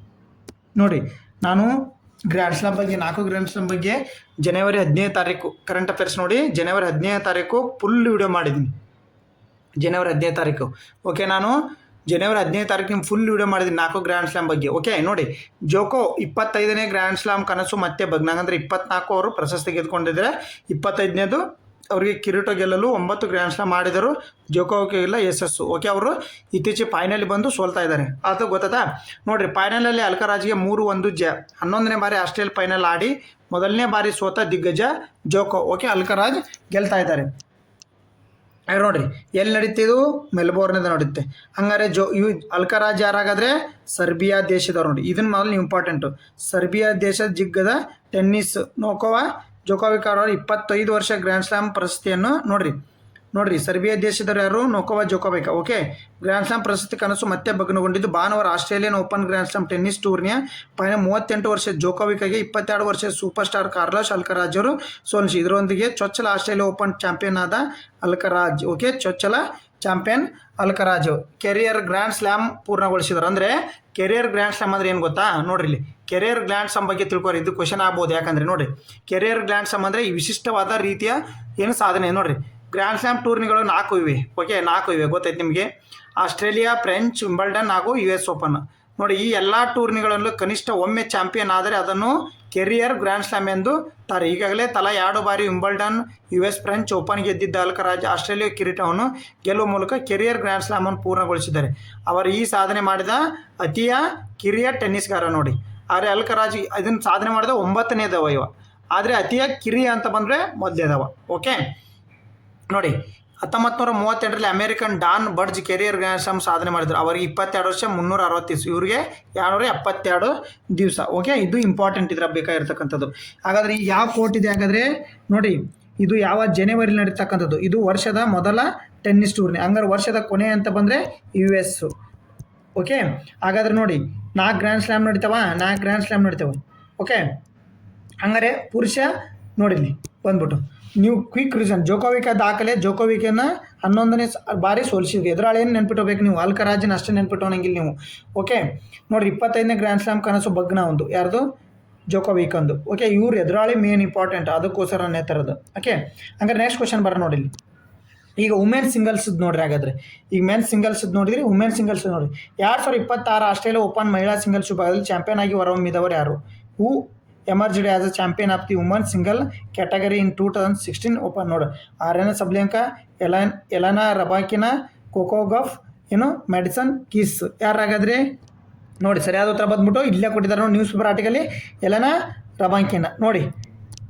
ನೋಡಿ ನಾನು ಗ್ರ್ಯಾಂಡ್ ಸ್ಲಾಮ್ ಬಗ್ಗೆ 4 ಗ್ರ್ಯಾಂಡ್ ಸ್ಲಾಮ್ ಬಗ್ಗೆ ಜನವರಿ 15 ತಾರೀಕು ಕರೆಂಟ್ ಅಫೇರ್ಸ್ ನೋಡಿ ಜನವರಿ 15 ತಾರೀಕು ಫುಲ್ ವಿಡಿಯೋ ಮಾಡಿದ್ದೀನಿ. ಜನವರಿ 15 ತಾರೀಕು ಓಕೆ. ನಾನು ಜನವರಿ 15 ತಾರೀಕು ನಿಮ್ಗೆ ಫುಲ್ ವಿಡಿಯೋ ಮಾಡಿದ್ದೀನಿ 4 ಗ್ರ್ಯಾಂಡ್ ಸ್ಲಾಮ್ ಬಗ್ಗೆ. ಓಕೆ ನೋಡಿ, ಜೋಕೋ 25ನೇ ಗ್ರ್ಯಾಂಡ್ ಸ್ಲಾಮ್ ಕನಸು ಮತ್ತೆ ಬಗ್ನಾಗಂದ್ರೆ 24 ಅವರು ಪ್ರಶಸ್ತಿ ಗೆದ್ದುಕೊಂಡಿದ್ದಾರೆ. 25ನೇದು ಅವರಿಗೆ ಕಿರೀಟ ಗೆಲ್ಲಲು 9 ಗ್ರ್ಯಾಂಡ್ ಸ್ಲಾಮ್ ಮಾಡಿದರು. ಜೋಕೋವಿಕ್ಗೆಲ್ಲ ಯಶಸ್ಸು. ಓಕೆ, ಅವರು ಇತ್ತೀಚೆಗೆ ಫೈನಲ್ ಬಂದು ಸೋಲ್ತಾ ಇದ್ದಾರೆ. ಅದು ಗೊತ್ತಾ ನೋಡಿರಿ. ಫೈನಲಲ್ಲಿ ಅಲ್ಕರಾಜ್ಗೆ 3-1 ಜಯ. 11ನೇ ಬಾರಿ ಆಸ್ಟ್ರೇಲಿಯಾ ಫೈನಲ್ ಆಡಿ ಮೊದಲನೇ ಬಾರಿ ಸೋತ ದಿಗ್ಗಜ ಜೋಕೋ. ಓಕೆ, ಅಲ್ಕರಾಜ್ ಗೆಲ್ತಾ ಇದ್ದಾರೆ. ನೋಡಿರಿ ಎಲ್ಲಿ ನಡೀತಿದ್ದು, ಮೆಲ್ಬೋರ್ನಿಂದ ನಡೀತೆ. ಹಂಗಾರೆ ಇವು ಅಲ್ಕರಾಜ್ ಯಾರಾಗಾದ್ರೆ ಸರ್ಬಿಯಾ ದೇಶದವ್ರು ನೋಡಿ. ಇದನ್ನ ಮೊದಲು ಇಂಪಾರ್ಟೆಂಟು. ಸರ್ಬಿಯಾ ದೇಶದ ಜಿಗ್ಗದ ಟೆನ್ನಿಸ್ ನೋಕೋವಾ ಜೋಕೋವಿಕ್ ಅವರು 25 ವರ್ಷ ಗ್ರ್ಯಾಂಡ್ ಸ್ಲಾಮ್ ಪ್ರಶಸ್ತಿಯನ್ನು ನೋಡ್ರಿ ಸರ್ಬಿಯಾ ದೇಶದವರು ಯಾರು, ನೋಕೋವಾ ಜೋಕೋವಿಕ್. ಓಕೆ, ಗ್ರ್ಯಾಂಡ್ ಸ್ಲಾಮ್ ಪ್ರಶಸ್ತಿ ಕನಸು ಮತ್ತೆ ಭಗ್ನಗೊಂಡಿದ್ದು ಭಾನುವಾರ Australian open grand slam tennis ಟೂರ್ನಿಯ ಫೈನಲ್ 38 ವರ್ಷ ಜೋಕೋವಿಕ್ಗೆ 22 ವರ್ಷದ ಸೂಪರ್ ಸ್ಟಾರ್ ಕಾರ್ಲೋಸ್ ಅಲ್ಕರಾಜ್ ಅವರು ಸೋಲಿಸಿ ಇದರೊಂದಿಗೆ ಚೊಚ್ಚಲ ಆಸ್ಟ್ರೇಲಿಯಾ ಓಪನ್ ಚಾಂಪಿಯನ್ ಆದ ಅಲ್ಕರಾಜ್. ಓಕೆ, ಚೊಚ್ಚಲ champion Alcaraz career grand slam ಪೂರ್ಣಗೊಳಿಸಿದರು. ಅಂದರೆ ಕೆರಿಯರ್ ಗ್ರ್ಯಾಂಡ್ ಸ್ಲಾಮ್ ಅಂದರೆ ಏನು ಗೊತ್ತಾ ನೋಡ್ರಿ. ಇಲ್ಲಿ ಕೆರಿಯರ್ ಗ್ರ್ಯಾಂಡ್ ಸ್ಲಾಮ್ ಬಗ್ಗೆ ತಿಳ್ಕೊರಿ. ಇದು ಕ್ವಶನ್ ಆಗ್ಬೋದು. ಯಾಕಂದರೆ ನೋಡಿ, ಕೆರಿಯರ್ ಗ್ರ್ಯಾಂಡ್ ಸ್ಲಾಮ್ ಅಂದರೆ ಈ ವಿಶಿಷ್ಟವಾದ ರೀತಿಯ ಏನು ಸಾಧನೆ. ನೋಡ್ರಿ, ಗ್ರ್ಯಾಂಡ್ ಸ್ಲಾಮ್ ಟೂರ್ನಿಗಳು 4 ಇವೆ. ಓಕೆ, 4 ಇವೆ ಗೊತ್ತೈತೆ ನಿಮಗೆ. ಆಸ್ಟ್ರೇಲಿಯಾ, ಫ್ರೆಂಚ್, ವಿಂಬಲ್ಡನ್ ಹಾಗೂ US ಓಪನ್. ನೋಡಿ, ಈ ಎಲ್ಲ ಟೂರ್ನಿಗಳಲ್ಲೂ ಕನಿಷ್ಠ ಒಮ್ಮೆ ಚಾಂಪಿಯನ್ ಆದರೆ ಅದನ್ನು ಕೆರಿಯರ್ ಗ್ರ್ಯಾಂಡ್ ಸ್ಲಾಮ್ ಎಂದು ತಾರೆ. ಈಗಾಗಲೇ ತಲಾ 2 ಬಾರಿ ವಿಂಬಲ್ಡನ್, US, ಫ್ರೆಂಚ್ ಓಪನ್ ಗೆದ್ದಿದ್ದ ಅಲ್ಕರಾಜ್ ಆಸ್ಟ್ರೇಲಿಯಾ ಕಿರೀಟವನ್ನು ಗೆಲ್ಲುವ ಮೂಲಕ ಕೆರಿಯರ್ ಗ್ರ್ಯಾಂಡ್ ಸ್ಲಾಮನ್ನು ಪೂರ್ಣಗೊಳಿಸಿದ್ದಾರೆ. ಅವರು ಈ ಸಾಧನೆ ಮಾಡಿದ ಅತಿಯ ಕಿರಿಯ ಟೆನ್ನಿಸ್ಗಾರ ನೋಡಿ. ಆದರೆ ಅಲ್ಕರಾಜ್ ಇದನ್ನು ಸಾಧನೆ ಮಾಡಿದ 9ನೇದವ ಇವ. ಆದರೆ ಅತಿಯ ಕಿರಿಯ ಅಂತ ಬಂದರೆ ಮೊದಲೇದವ. ಓಕೆ ನೋಡಿ, 1938ರಲ್ಲಿ American Don Budge career grand slam ಸಾಧನೆ ಮಾಡಿದರು. ಅವರಿಗೆ 22 ವರ್ಷ 360 ದಿವಸ, ಇವರಿಗೆ 272 ದಿವಸ. ಓಕೆ, ಇದು ಇಂಪಾರ್ಟೆಂಟ್ ಇದ್ರ ಬೇಕಾಗಿರ್ತಕ್ಕಂಥದ್ದು. ಹಾಗಾದರೆ ಈ ಯಾವ ಕೋರ್ಟ್ ಇದೆ ಹಾಗಾದರೆ ನೋಡಿ, ಇದು ಯಾವ ಜನವರಿ ನಡೀತಕ್ಕಂಥದ್ದು. ಇದು ವರ್ಷದ ಮೊದಲ ಟೆನ್ನಿಸ್ ಟೂರ್ನಿ. ಹಂಗಾರೆ ವರ್ಷದ ಕೊನೆ ಅಂತ ಬಂದರೆ US. ಓಕೆ, ಹಾಗಾದ್ರೆ ನೋಡಿ 4 ಗ್ರ್ಯಾಂಡ್ ಸ್ಲಾಮ್ ನಡೀತಾವೆ. ಓಕೆ, ಹಂಗಾರೆ ಪುರುಷ ನೋಡಿಲಿ ಬಂದ್ಬಿಟ್ಟು ನೀವು ಕ್ವಿಕ್ ರೀಸನ್ ಜೋಕೋವಿಕ್ ದಾಖಲೆ. ಜೋಕೋವಿಕನ್ನು 11ನೇ ಬಾರಿ ಸೋಲಿಸಿದ್ವಿ. ಎದುರಾಳಿ ಏನು ನೆನ್ಪಿಟ್ಟೋಬೇಕು ನೀವು, ಅಲ್ಕರಾಜನ್ ಅಷ್ಟೇ ನೆನ್ಪಿಟ್ಟೋನಂಗಿಲ್ಲ ನೀವು. ಓಕೆ ನೋಡಿರಿ, 25ನೇ ಗ್ರ್ಯಾಂಡ್ ಸ್ಲಾಮ್ ಕನಸು ಬಗ್ನ ಒಂದು ಯಾರ್ದು, ಜೋಕೋವಿಕ್ ಅಂದು. ಓಕೆ, ಇವ್ರು ಎದುರಾಳಿ ಮೇನ್ ಇಂಪಾರ್ಟೆಂಟ್, ಅದಕ್ಕೋಸ್ಕರನೇ ಥರದ್ದು. ಓಕೆ, ಹಂಗಾರೆ ನೆಕ್ಸ್ಟ್ ಕ್ವಶನ್ ಬರ ನೋಡಿ. ಈಗ ವುಮೆನ್ ಸಿಂಗಲ್ಸ್ ನೋಡ್ರಿ. ಹಾಗಾದರೆ ಈಗ ಮೆನ್ ಸಿಂಗಲ್ಸ್ ನೋಡಿದ್ರಿ, ವುಮೆನ್ ಸಿಂಗಲ್ಸ್ ನೋಡಿ. 2026 ಆಸ್ಟ್ರೇಲಿಯಾ ಓಪನ್ ಮಹಿಳಾ ಸಿಂಗಲ್ಸ್ ವಿಭಾಗದಲ್ಲಿ ಚಾಂಪಿಯನ್ ಆಗಿ ಹೊರಹೊಮ್ಮಿದವರು ಯಾರು? Who emerged as a champion of the woman single category in 2016 open ನೋಡು. Aryna Sabalenka, Elena Rybakina, Coco Gauff, Madison Keys. ಯಾರಾಗಾದ್ರೆ ನೋಡಿ ಸರಿಯಾದ ಉತ್ತರ ಬಂದ್ಬಿಟ್ಟು ಇಲ್ಲೇ ಕೊಟ್ಟಿದ್ದಾರೆ ನೋಡಿ, ನ್ಯೂಸ್ ಪೇಪರ್ ಆರ್ಟಿಕಲಿ ಎಲೆನಾ ರಬಾಕಿನಾ ನೋಡಿ.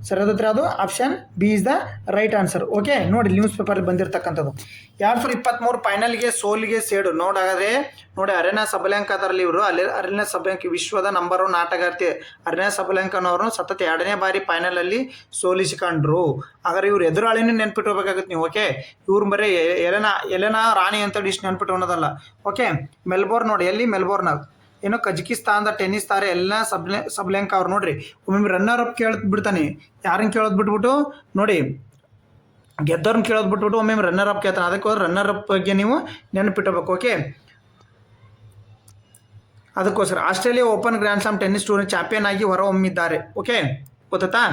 ಸರಿಯಾದ ಉತ್ತರ ಅದು option B is the right answer. Okay ನೋಡಿ, ನ್ಯೂಸ್ ಪೇಪರ್ ಬಂದಿರತಕ್ಕಂಥದ್ದು. 2023 ಫೈನಲ್ಗೆ ಸೋಲಿಗೆ ಸೇಡು ನೋಡಾದರೆ ನೋಡಿ, ಅರೆನಾ ಸಬಲೆಂಕಾ ಅದರಲ್ಲಿ ಇವರು ಅರೆನಾ ಸಬಲೆಂಕಾ ವಿಶ್ವದ ನಂಬರ್ 1 ಆಟಗಾರ್ತಿ. ಅರೆನಾ ಸಬಲೆಂಕಾನವರು ಸತತ 2ನೇ ಬಾರಿ ಫೈನಲಲ್ಲಿ ಸೋಲಿಸಿಕೊಂಡ್ರು. ಹಾಗಾದ್ರೆ ಇವ್ರು ಎದುರಾಳಿನೂ ನೆನ್ಪಿಟ್ಕೋಬೇಕಾಗುತ್ತೆ ನೀವು. ಓಕೆ, ಇವ್ರು ಬರೀ ಎಲೆನಾ ರಾಣಿ ಅಂತ ಇಷ್ಟು ನೆನ್ಪಿಟ್ಟು ಅನ್ನೋದಲ್ಲ. ಓಕೆ, ಮೆಲ್ಬೋರ್ನ್ ನೋಡಿ, ಎಲ್ಲಿ ಮೆಲ್ಬೋರ್ನಾಗ ಕಜಕಿಸ್ತಾನದ ಟೆನ್ನಿಸ್ ತಾರೆ ಎಲೆನಾ ಸಬಲೆಂಕಾ ಅವ್ರು ನೋಡ್ರಿ. ಒಮ್ಮೊಮ್ಮೆ ರನ್ನರ್ ಅಪ್ ಕೇಳದ್ ಬಿಡ್ತಾನೆ, ಯಾರನ್ನ ಕೇಳೋದು ಬಿಟ್ಬಿಟ್ಟು ನೋಡಿ ಗೆದ್ದವ್ರನ್ನ ಕೇಳೋದು ಬಿಟ್ಬಿಟ್ಟು ಒಮ್ಮೊಮ್ಮೆ ರನ್ನರ್ ಅಪ್ ಕೇಳ್ತಾನೆ. ಅದಕ್ಕೆ ರನ್ನರ್ ಅಪ್ ಬಗ್ಗೆ ನೀವು ನೆನಪಿಟ್ಟಬೇಕು. ಓಕೆ, ಅದಕ್ಕೋಸ್ಕರ Australia open grand slam tennis tourney champion ಆಗಿ ಹೊರಹೊಮ್ಮಿದ್ದಾರೆ. ಓಕೆ, ಗೊತ್ತಾ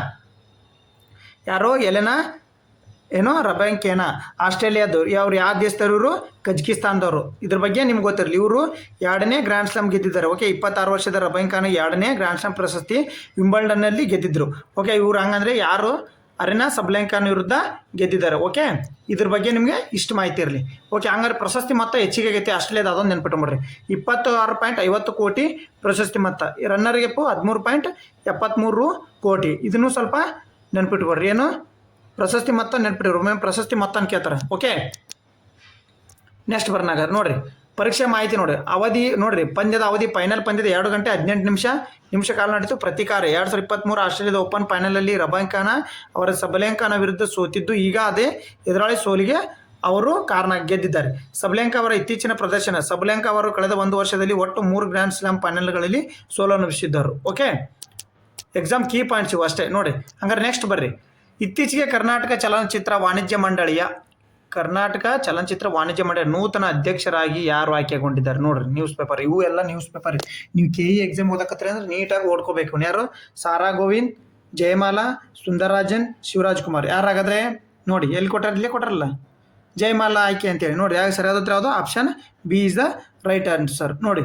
ಯಾರೋ ಎಲೆನಾ ರಬಾಕಿನಾ ಆಸ್ಟ್ರೇಲಿಯಾದವ್ರು. ಯಾವ ದೇಶದವರು? ಕಜಕಿಸ್ತಾನದವರು. ಇದ್ರ ಬಗ್ಗೆ ನಿಮ್ಗೆ ಗೊತ್ತಿರಲಿ. ಇವರು 2ನೇ ಗ್ರ್ಯಾಂಡ್ ಸ್ಲಾಮ್ ಗೆದ್ದಿದ್ದಾರೆ. ಓಕೆ, 26 ವರ್ಷದ ರಬಾಕಿನಾ 2ನೇ ಗ್ರ್ಯಾಂಡ್ ಸ್ಲಾಮ್ ಪ್ರಶಸ್ತಿ ವಿಂಬಲ್ಡನ್ನಲ್ಲಿ ಗೆದ್ದಿದ್ರು. ಓಕೆ, ಇವ್ರು ಹಂಗಂದ್ರೆ ಯಾರು? ಅರೆನಾ ಸಬಲೆಂಕಾನ ವಿರುದ್ಧ ಗೆದ್ದಿದ್ದಾರೆ. ಓಕೆ, ಇದ್ರ ಬಗ್ಗೆ ನಿಮಗೆ ಇಷ್ಟು ಮಾಹಿತಿ ಇರಲಿ. ಓಕೆ, ಹಂಗಾರೆ ಪ್ರಶಸ್ತಿ ಮೊತ್ತ ಹೆಚ್ಚಿಗೆ ಆಗೈತೆ ಆಸ್ಟ್ರೇಲಿಯಾದ, ಅದೊಂದು ನೆನ್ಪಿಟ್ಕೊಂಡ್ರಿ. 26.50 ಕೋಟಿ ಪ್ರಶಸ್ತಿ ಮೊತ್ತ. ರನ್ನರ್ಗೆ 13.73 ಕೋಟಿ. ಇದನ್ನು ಸ್ವಲ್ಪ ನೆನ್ಪಿಟ್ಕೊಡ್ರಿ. ಏನು ಪ್ರಶಸ್ತಿ ಮೊತ್ತ ನೆನ್ಪಿಟ್ರು, ಒಮ್ಮೆ ಪ್ರಶಸ್ತಿ ಮೊತ್ತ ಅಂತ ಕೇಳ್ತಾರೆ. ಓಕೆ, ನೆಕ್ಸ್ಟ್ ಬರ್ನಾಗ ನೋಡ್ರಿ ಪರೀಕ್ಷೆ ಮಾಹಿತಿ ನೋಡ್ರಿ. ಅವಧಿ ನೋಡ್ರಿ, ಪಂದ್ಯದ ಅವಧಿ ಫೈನಲ್ ಪಂದ್ಯದ 2 ಗಂಟೆ 18 ನಿಮಿಷ ಕಾಲ ನಡೀತು. ಪ್ರತಿಕಾರ 2023 ಆಸ್ಟ್ರೇಲಿಯಾದ ಓಪನ್ ಫೈನಲಲ್ಲಿ ರಬಾಕಿನಾ ಅವರ ಸಬಲೆಂಕಾನ ವಿರುದ್ಧ ಸೋತಿದ್ದು. ಈಗ ಅದೇ ಎದುರಾಳಿ ಸೋಲಿಗೆ ಅವರು ಕಾರಣ ಗೆದ್ದಿದ್ದಾರೆ. ಸಬಲೆಂಕಾ ಅವರ ಇತ್ತೀಚಿನ ಪ್ರದರ್ಶನ. ಸಬಲೆಂಕಾ ಅವರು ಕಳೆದ 1 ವರ್ಷದಲ್ಲಿ ಒಟ್ಟು 3 ಗ್ರ್ಯಾಂಡ್ ಸ್ಲಾಮ್ ಫೈನಲ್ಗಳಲ್ಲಿ ಸೋಲನುಭವಿಸಿದ್ದರು. ಓಕೆ, ಎಕ್ಸಾಮ್ ಕೀ ಪಾಯಿಂಟ್ಸ್ ಇವು ಅಷ್ಟೇ ನೋಡಿ. ಹಂಗಾರೆ ನೆಕ್ಸ್ಟ್ ಬರ್ರಿ. ಇತ್ತೀಚೆಗೆ ಕರ್ನಾಟಕ ಚಲನಚಿತ್ರ ವಾಣಿಜ್ಯ ಮಂಡಳಿಯ ಕರ್ನಾಟಕ ಚಲನಚಿತ್ರ ವಾಣಿಜ್ಯ ಮಂಡಳಿ ನೂತನ ಅಧ್ಯಕ್ಷರಾಗಿ ಯಾರು ಆಯ್ಕೆಗೊಂಡಿದ್ದಾರೆ ನೋಡ್ರಿ. ನ್ಯೂಸ್ ಪೇಪರ್, ಇವು ಎಲ್ಲ ನ್ಯೂಸ್ ಪೇಪರ್. ನೀವು KE ಎಕ್ಸಾಮ್ ಓದಕತ್ತೀರಿ ಅಂದ್ರೆ ನೀಟಾಗಿ ಓದ್ಕೋಬೇಕು. ಯಾರು? ಸಾರಾ ಗೋವಿಂದ್, ಜಯಮಾಲಾ, ಸುಂದರರಾಜನ್, ಶಿವರಾಜ್ ಕುಮಾರ್. ಯಾರಾಗಾದ್ರೆ ನೋಡಿ, ಎಲ್ಲಿ ಕೊಟ್ಟಾರ? ಇಲ್ಲೇ ಕೊಟ್ಟಾರಲ್ಲ, ಜಯಮಾಲಾ ಆಯ್ಕೆ ಅಂತೇಳಿ ನೋಡಿ. ಯಾಕೆ ಸರಿಯಾದ ಉತ್ತರ ಯಾವುದು? Option B is the right answer. ನೋಡಿ,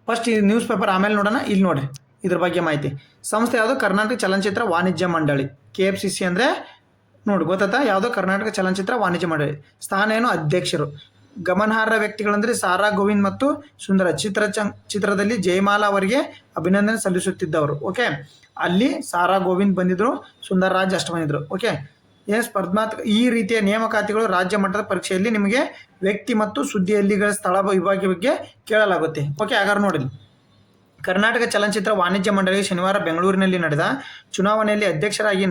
ಫಸ್ಟ್ ಈ ನ್ಯೂಸ್ ಪೇಪರ್, ಆಮೇಲೆ ನೋಡೋಣ. ಇಲ್ಲಿ ನೋಡ್ರಿ ಇದ್ರ ಬಗ್ಗೆ ಮಾಹಿತಿ. ಸಂಸ್ಥೆ ಯಾವುದು? ಕರ್ನಾಟಕ ಚಲನಚಿತ್ರ ವಾಣಿಜ್ಯ ಮಂಡಳಿ, KFCC ಅಂದರೆ ನೋಡಿ ಗೊತ್ತಾ ಯಾವುದು? ಕರ್ನಾಟಕ ಚಲನಚಿತ್ರ ವಾಣಿಜ್ಯ ಮಂಡಳಿ. ಸ್ಥಾನ ಏನು? ಅಧ್ಯಕ್ಷರು. ಗಮನಾರ್ಹ ವ್ಯಕ್ತಿಗಳಂದರೆ ಸಾರಾ ಗೋವಿಂದ್ ಮತ್ತು ಸುಂದರ ಚಿತ್ರದಲ್ಲಿ ಜಯಮಾಲಾ ಅವರಿಗೆ ಅಭಿನಂದನೆ ಸಲ್ಲಿಸುತ್ತಿದ್ದವರು. ಓಕೆ, ಅಲ್ಲಿ ಸಾರಾ ಗೋವಿಂದ್ ಬಂದಿದ್ರು, ಸುಂದರರಾಜ್ ಅಷ್ಟು ಬಂದಿದ್ರು. ಓಕೆ, ಸ್ಪರ್ಧಾತ್ಮಕ ಈ ರೀತಿಯ ನೇಮಕಾತಿಗಳು ರಾಜ್ಯ ಮಟ್ಟದ ಪರೀಕ್ಷೆಯಲ್ಲಿ ನಿಮಗೆ ವ್ಯಕ್ತಿ ಮತ್ತು ಸುದ್ದಿಯಲ್ಲಿಗಳ ಸ್ಥಳ ವಿಭಾಗ ಬಗ್ಗೆ ಕೇಳಲಾಗುತ್ತೆ. ಓಕೆ, ಹಾಗಾದ್ರೆ ನೋಡಿ, ಕರ್ನಾಟಕ ಚಲನಚಿತ್ರ ವಾಣಿಜ್ಯ ಮಂಡಳಿ ಶನಿವಾರ ಬೆಂಗಳೂರಿನಲ್ಲಿ ನಡೆದ ಚುನಾವಣೆಯಲ್ಲಿ ಅಧ್ಯಕ್ಷರಾಗಿ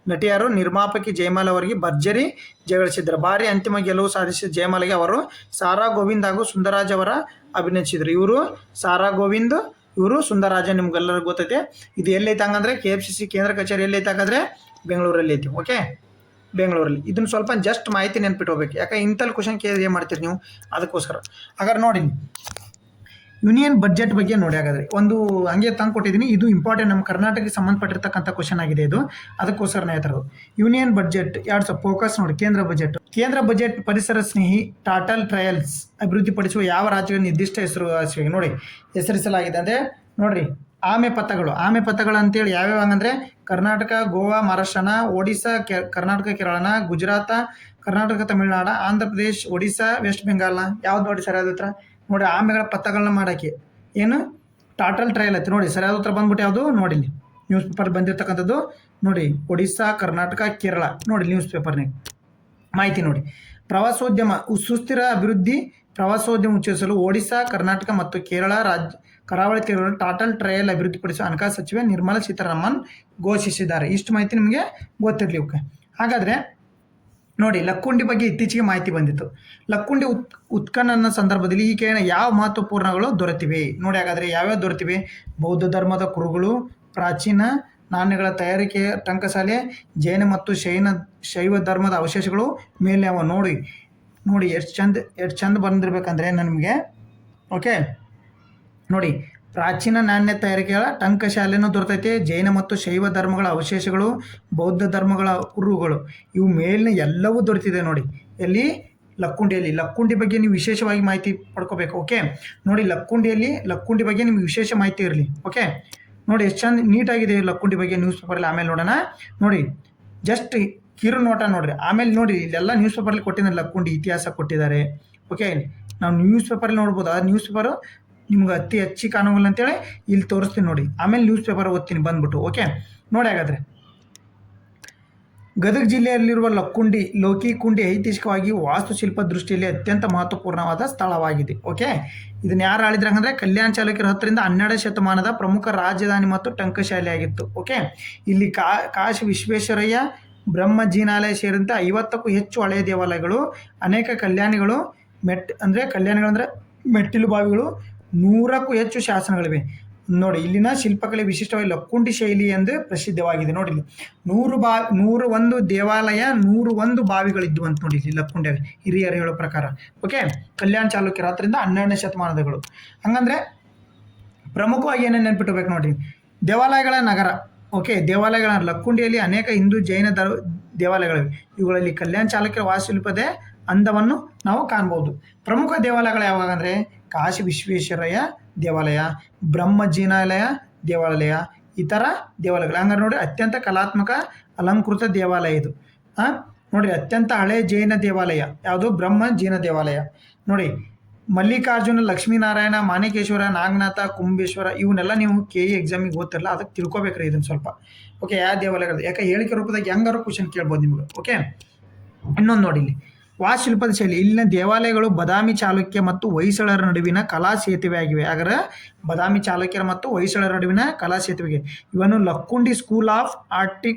ನಟಿಯರು ನಿರ್ಮಾಪಕಿ ಜಯಮಾಲಾ ಅವರಿಗೆ ಭರ್ಜರಿ ಜಯಗಳಿಸಿದರು. ಭಾರಿ ಅಂತಿಮ ಗೆಲುವು ಸಾಧಿಸಿದ ಜಯಮಾಲಾಗೆ ಅವರು ಸಾರಾ ಗೋವಿಂದ್ ಹಾಗೂ ಸುಂದರರಾಜ್ ಅವರ ಅಭಿನಯಿಸಿದರು. ಇವರು ಸಾರಾ ಗೋವಿಂದ್, ಇವರು ಸುಂದರರಾಜನ್. ನಿಮ್ಗೆಲ್ಲರಿಗೂ ಗೊತ್ತೈತೆ. ಇದು ಎಲ್ಲೈತೆ ಹಂಗಂದ್ರೆ KFCC ಕೇಂದ್ರ ಕಚೇರಿ ಎಲ್ಲೈತೆ ಹಾಗಾದ್ರೆ? ಬೆಂಗಳೂರಲ್ಲಿ ಐತಿ. ಓಕೆ, ಬೆಂಗಳೂರಲ್ಲಿ. ಇದನ್ನು ಸ್ವಲ್ಪ ಜಸ್ಟ್ ಮಾಹಿತಿ ನೆನ್ಪಿಟ್ಕೋಬೇಕು. ಯಾಕೆ ಇಂಥಲ್ಲಿ ಕ್ವಶನ್ ಕೇಳಿ ಏನು ಮಾಡ್ತೀರಿ ನೀವು, ಅದಕ್ಕೋಸ್ಕರ. ಹಾಗಾದ್ರೆ ನೋಡಿ, ಯೂನಿಯನ್ ಬಜೆಟ್ ಬಗ್ಗೆ ನೋಡಿ. ಹಾಗಾದರೆ ಒಂದು ಹಂಗೆ ತಂದು ಕೊಟ್ಟಿದ್ದೀನಿ, ಇದು ಇಂಪಾರ್ಟೆಂಟ್, ನಮ್ಮ ಕರ್ನಾಟಕಕ್ಕೆ ಸಂಬಂಧಪಟ್ಟಿರ್ತಕ್ಕಂಥ ಕ್ವಶನ್ ಆಗಿದೆ ಇದು, ಅದಕ್ಕೋಸ್ಕರನೇ ಹೇಳ್ತಾರದು. ಯೂನಿಯನ್ ಬಜೆಟ್ 2000 ಫೋಕಸ್ ನೋಡಿ. ಕೇಂದ್ರ ಬಜೆಟ್ ಪರಿಸರ ಸ್ನೇಹಿ ಟಾಟಲ್ ಟ್ರಯಲ್ಸ್ ಅಭಿವೃದ್ಧಿಪಡಿಸುವ ಯಾವ ರಾಜ್ಯಗಳ ನಿರ್ದಿಷ್ಟ ಹೆಸರು ನೋಡಿ ಹೆಸರಿಸಲಾಗಿದೆ ಅಂದರೆ ನೋಡ್ರಿ, ಆಮೆ ಪಥಗಳು ಅಂತೇಳಿ ಯಾವ್ಯಾವ ಹಂಗಂದ್ರೆ ಕರ್ನಾಟಕ, ಗೋವಾ, ಮಹಾರಾಷ್ಟ್ರನ, ಒಡಿಶಾ, ಕರ್ನಾಟಕ, ಕೇರಳನ, ಗುಜರಾತ, ಕರ್ನಾಟಕ, ತಮಿಳುನಾಡು, ಆಂಧ್ರ ಪ್ರದೇಶ್, ಒಡಿಶಾ, ವೆಸ್ಟ್ ಬೆಂಗಾಲ್ನ. ಯಾವ್ದು ನೋಡಿ ಸರಿಯಾದ ಉತ್ತರ? ನೋಡಿ, ಆಮೆಗಳ ಪಥಗಳನ್ನ ಮಾಡೋಕ್ಕೆ ಏನು ಟಾಟಲ್ ಟ್ರಯಲ್ ಐತಿ ನೋಡಿ. ಸರಿಯಾದ ಉತ್ತರ ಬಂದ್ಬಿಟ್ಟು ಯಾವುದು ನೋಡಿ, ಇಲ್ಲಿ ನ್ಯೂಸ್ ಪೇಪರ್ ಬಂದಿರತಕ್ಕಂಥದ್ದು ನೋಡಿ. ಒಡಿಶಾ, ಕರ್ನಾಟಕ, ಕೇರಳ ನೋಡಿ ನ್ಯೂಸ್ ಪೇಪರ್ನಾಗ ಮಾಹಿತಿ ನೋಡಿ. ಪ್ರವಾಸೋದ್ಯಮ ಸುಸ್ಥಿರ ಅಭಿವೃದ್ಧಿ ಪ್ರವಾಸೋದ್ಯಮ ಉತ್ತೇಜಿಸಲು ಒಡಿಶಾ, ಕರ್ನಾಟಕ ಮತ್ತು ಕೇರಳ ಕರಾವಳಿ ತೀರಗಳಲ್ಲಿ ಟಾಟಲ್ ಟ್ರಯಲ್ ಅಭಿವೃದ್ಧಿಪಡಿಸುವ ಹಣಕಾಸು ಸಚಿವೆ ನಿರ್ಮಲಾ ಸೀತಾರಾಮನ್ ಘೋಷಿಸಿದ್ದಾರೆ. ಇಷ್ಟು ಮಾಹಿತಿ ನಿಮಗೆ ಗೊತ್ತಿರಲಿ. ಓಕೆ, ಹಾಗಾದರೆ ನೋಡಿ, ಲಕ್ಕುಂಡಿ ಬಗ್ಗೆ ಇತ್ತೀಚೆಗೆ ಮಾಹಿತಿ ಬಂದಿತ್ತು. ಲಕ್ಕುಂಡಿ ಉತ್ಖನನ ಸಂದರ್ಭದಲ್ಲಿ ಈ ಕೆಳಗಿನ ಯಾವ ಮಹತ್ವಪೂರ್ಣಗಳು ದೊರೆತಿವೆ ನೋಡಿ. ಹಾಗಾದರೆ ಯಾವ್ಯಾವ ದೊರೆತಿವೆ? ಬೌದ್ಧ ಧರ್ಮದ ಕುರುಹುಗಳು, ಪ್ರಾಚೀನ ನಾಣ್ಯಗಳ ತಯಾರಿಕೆಯ ಟಂಕಸಾಲೆ, ಜೈನ ಮತ್ತು ಶೈವ ಧರ್ಮದ ಅವಶೇಷಗಳು ಮೇಲೆ ಅವ ನೋಡಿ ಎಷ್ಟು ಚಂದ ಬಂದಿರಬೇಕಂದ್ರೆ ನಿಮಗೆ. ಓಕೆ ನೋಡಿ, ಪ್ರಾಚೀನ ನಾಣ್ಯ ತಯಾರಿಕೆಗಳ ಟಂಕಶಾಲೆನೂ ದೊರೆತೈತೆ, ಜೈನ ಮತ್ತು ಶೈವ ಧರ್ಮಗಳ ಅವಶೇಷಗಳು, ಬೌದ್ಧ ಧರ್ಮಗಳ ಕುರುಹುಗಳು, ಇವು ಮೇಲಿನ ಎಲ್ಲವೂ ದೊರೆತಿದೆ ನೋಡಿ. ಎಲ್ಲಿ? ಲಕ್ಕುಂಡಿಯಲ್ಲಿ. ಲಕ್ಕುಂಡಿ ಬಗ್ಗೆ ನೀವು ವಿಶೇಷವಾಗಿ ಮಾಹಿತಿ ಪಡ್ಕೋಬೇಕು. ಓಕೆ ನೋಡಿ, ಲಕ್ಕುಂಡಿ ಬಗ್ಗೆ ನಿಮ್ಗೆ ವಿಶೇಷ ಮಾಹಿತಿ ಇರಲಿ. ಓಕೆ ನೋಡಿ, ಎಷ್ಟು ಚಂದ ನೀಟಾಗಿದೆ ಲಕ್ಕುಂಡಿ ಬಗ್ಗೆ ನ್ಯೂಸ್ ಪೇಪರಲ್ಲಿ. ಆಮೇಲೆ ನೋಡೋಣ ನೋಡಿ, ಜಸ್ಟ್ ಕಿರು ನೋಟ ನೋಡ್ರಿ. ಆಮೇಲೆ ನೋಡಿ, ಇಲ್ಲೆಲ್ಲ ನ್ಯೂಸ್ ಪೇಪರಲ್ಲಿ ಕೊಟ್ಟಿದ್ದಾರೆ, ಲಕ್ಕುಂಡಿ ಇತಿಹಾಸ ಕೊಟ್ಟಿದ್ದಾರೆ. ಓಕೆ, ನಾವು ನ್ಯೂಸ್ ಪೇಪರಲ್ಲಿ ನೋಡ್ಬೋದು. ಆ ನ್ಯೂಸ್ ಪೇಪರು ನಿಮ್ಗೆ ಅತಿ ಹೆಚ್ಚಿ ಕಾಣುವಲ್ಲ ಅಂತೇಳಿ ಇಲ್ಲಿ ತೋರಿಸ್ತೀನಿ ನೋಡಿ. ಆಮೇಲೆ ನ್ಯೂಸ್ ಪೇಪರ್ ಓದ್ತೀನಿ ಬಂದ್ಬಿಟ್ಟು. ಓಕೆ ನೋಡಿ, ಹಾಗಾದರೆ ಗದಗ ಜಿಲ್ಲೆಯಲ್ಲಿರುವ ಲೋಕಿಕುಂಡಿ ಐತಿಹಾಸಿಕವಾಗಿ ವಾಸ್ತುಶಿಲ್ಪ ದೃಷ್ಟಿಯಲ್ಲಿ ಅತ್ಯಂತ ಮಹತ್ವಪೂರ್ಣವಾದ ಸ್ಥಳವಾಗಿದೆ. ಓಕೆ, ಇದನ್ನು ಯಾರು ಆಳಿದ್ರೆ ಹಂಗಂದ್ರೆ ಕಲ್ಯಾಣ ಚಾಲುಕ್ಯರ 10ರಿಂದ 12ನೇ ಶತಮಾನದ ಪ್ರಮುಖ ರಾಜಧಾನಿ ಮತ್ತು ಟಂಕಶಾಲೆಯಾಗಿತ್ತು. ಓಕೆ, ಇಲ್ಲಿ ಕಾಶಿ ವಿಶ್ವೇಶ್ವರಯ್ಯ ಬ್ರಹ್ಮಜಿನಾಲಯ ಸೇರಿದಂತೆ 50ಕ್ಕೂ ಹೆಚ್ಚು ಹಳೆಯ ದೇವಾಲಯಗಳು, ಅನೇಕ ಕಲ್ಯಾಣಿಗಳು, ಕಲ್ಯಾಣಿಗಳಂದರೆ ಮೆಟ್ಟಿಲು ಬಾವಿಗಳು, 100ಕ್ಕೂ ಹೆಚ್ಚು ಶಾಸನಗಳಿವೆ ನೋಡಿ. ಇಲ್ಲಿನ ಶಿಲ್ಪಕಲೆ ವಿಶಿಷ್ಟವಾಗಿ ಲಕ್ಕುಂಡಿ ಶೈಲಿ ಎಂದು ಪ್ರಸಿದ್ಧವಾಗಿದೆ ನೋಡಿ. ಇಲ್ಲಿ 101 ದೇವಾಲಯ, 101 ಬಾವಿಗಳಿದ್ದು ಅಂತ ನೋಡಿ ಇಲ್ಲಿ ಲಕ್ಕುಂಡಿಯಾಗ ಹಿರಿಯರು ಹೇಳೋ ಪ್ರಕಾರ. ಓಕೆ, ಕಲ್ಯಾಣ ಚಾಲುಕ್ಯರ 10ರಿಂದ 12ನೇ ಶತಮಾನದಗಳು. ಹಂಗಂದ್ರೆ ಪ್ರಮುಖವಾಗಿ ಏನೇನು ನೆನ್ಪಿಟ್ಕೋಬೇಕು ನೋಡಿ, ದೇವಾಲಯಗಳ ನಗರ. ಓಕೆ, ದೇವಾಲಯಗಳ ಲಕ್ಕುಂಡಿಯಲ್ಲಿ ಅನೇಕ ಹಿಂದೂ ಜೈನ ದೇವಾಲಯಗಳಿವೆ. ಇವುಗಳಲ್ಲಿ ಕಲ್ಯಾಣ ಚಾಲುಕ್ಯರ ವಾಸ್ತುಶಿಲ್ಪದ ಅಂದವನ್ನು ನಾವು ಕಾಣ್ಬೋದು. ಪ್ರಮುಖ ದೇವಾಲಯಗಳು ಯಾವಾಗ ಅಂದರೆ ಕಾಶಿ ವಿಶ್ವೇಶ್ವರಯ್ಯ ದೇವಾಲಯ, ಬ್ರಹ್ಮಜಿನಾಲಯ ದೇವಾಲಯ, ಇತರ ದೇವಾಲಯಗಳು. ಹಂಗಾರೆ ನೋಡಿ, ಅತ್ಯಂತ ಕಲಾತ್ಮಕ ಅಲಂಕೃತ ದೇವಾಲಯ ಇದು. ನೋಡಿ, ಅತ್ಯಂತ ಹಳೆಯ ಜೈನ ದೇವಾಲಯ ಯಾವುದು? ಬ್ರಹ್ಮಜಿನ ದೇವಾಲಯ ನೋಡಿ. ಮಲ್ಲಿಕಾರ್ಜುನ, ಲಕ್ಷ್ಮೀನಾರಾಯಣ, ಮಾಣಿಕೇಶ್ವರ, ನಾಗನಾಥ, ಕುಂಬೇಶ್ವರ, ಇವನ್ನೆಲ್ಲ ನೀವು KE ಎಕ್ಸಾಮಿಗೆ ಓದ್ತಿರಲ್ಲ, ಅದಕ್ಕೆ ತಿಳ್ಕೊಬೇಕ್ರಿ ಇದನ್ನು ಸ್ವಲ್ಪ. ಓಕೆ, ಯಾವ ದೇವಾಲಯಗಳು? ಯಾಕೆ ಹೇಳಿಕೆ ರೂಪದಾಗ ಹೆಂಗಾರು ಕ್ವಶನ್ ಕೇಳ್ಬೋದು ನಿಮಗೆ. ಓಕೆ, ಇನ್ನೊಂದು ನೋಡಿ, ಇಲ್ಲಿ ವಾಸ್ತುಶಿಲ್ಪದ ಶೈಲಿ. ಇಲ್ಲಿನ ದೇವಾಲಯಗಳು ಬಾದಾಮಿ ಚಾಲುಕ್ಯ ಮತ್ತು ಹೊಯ್ಸಳರ ನಡುವಿನ ಕಲಾ ಸೇತುವೆ ಆಗಿವೆ. ಹಾಗಾದ್ರೆ ಬಾದಾಮಿ ಚಾಲುಕ್ಯರ ಮತ್ತು ಹೊಯ್ಸಳರ ನಡುವಿನ ಕಲಾ ಸೇತುವೆಗೆ ಇವನ್ನು ಲಕ್ಕುಂಡಿ ಸ್ಕೂಲ್ ಆಫ್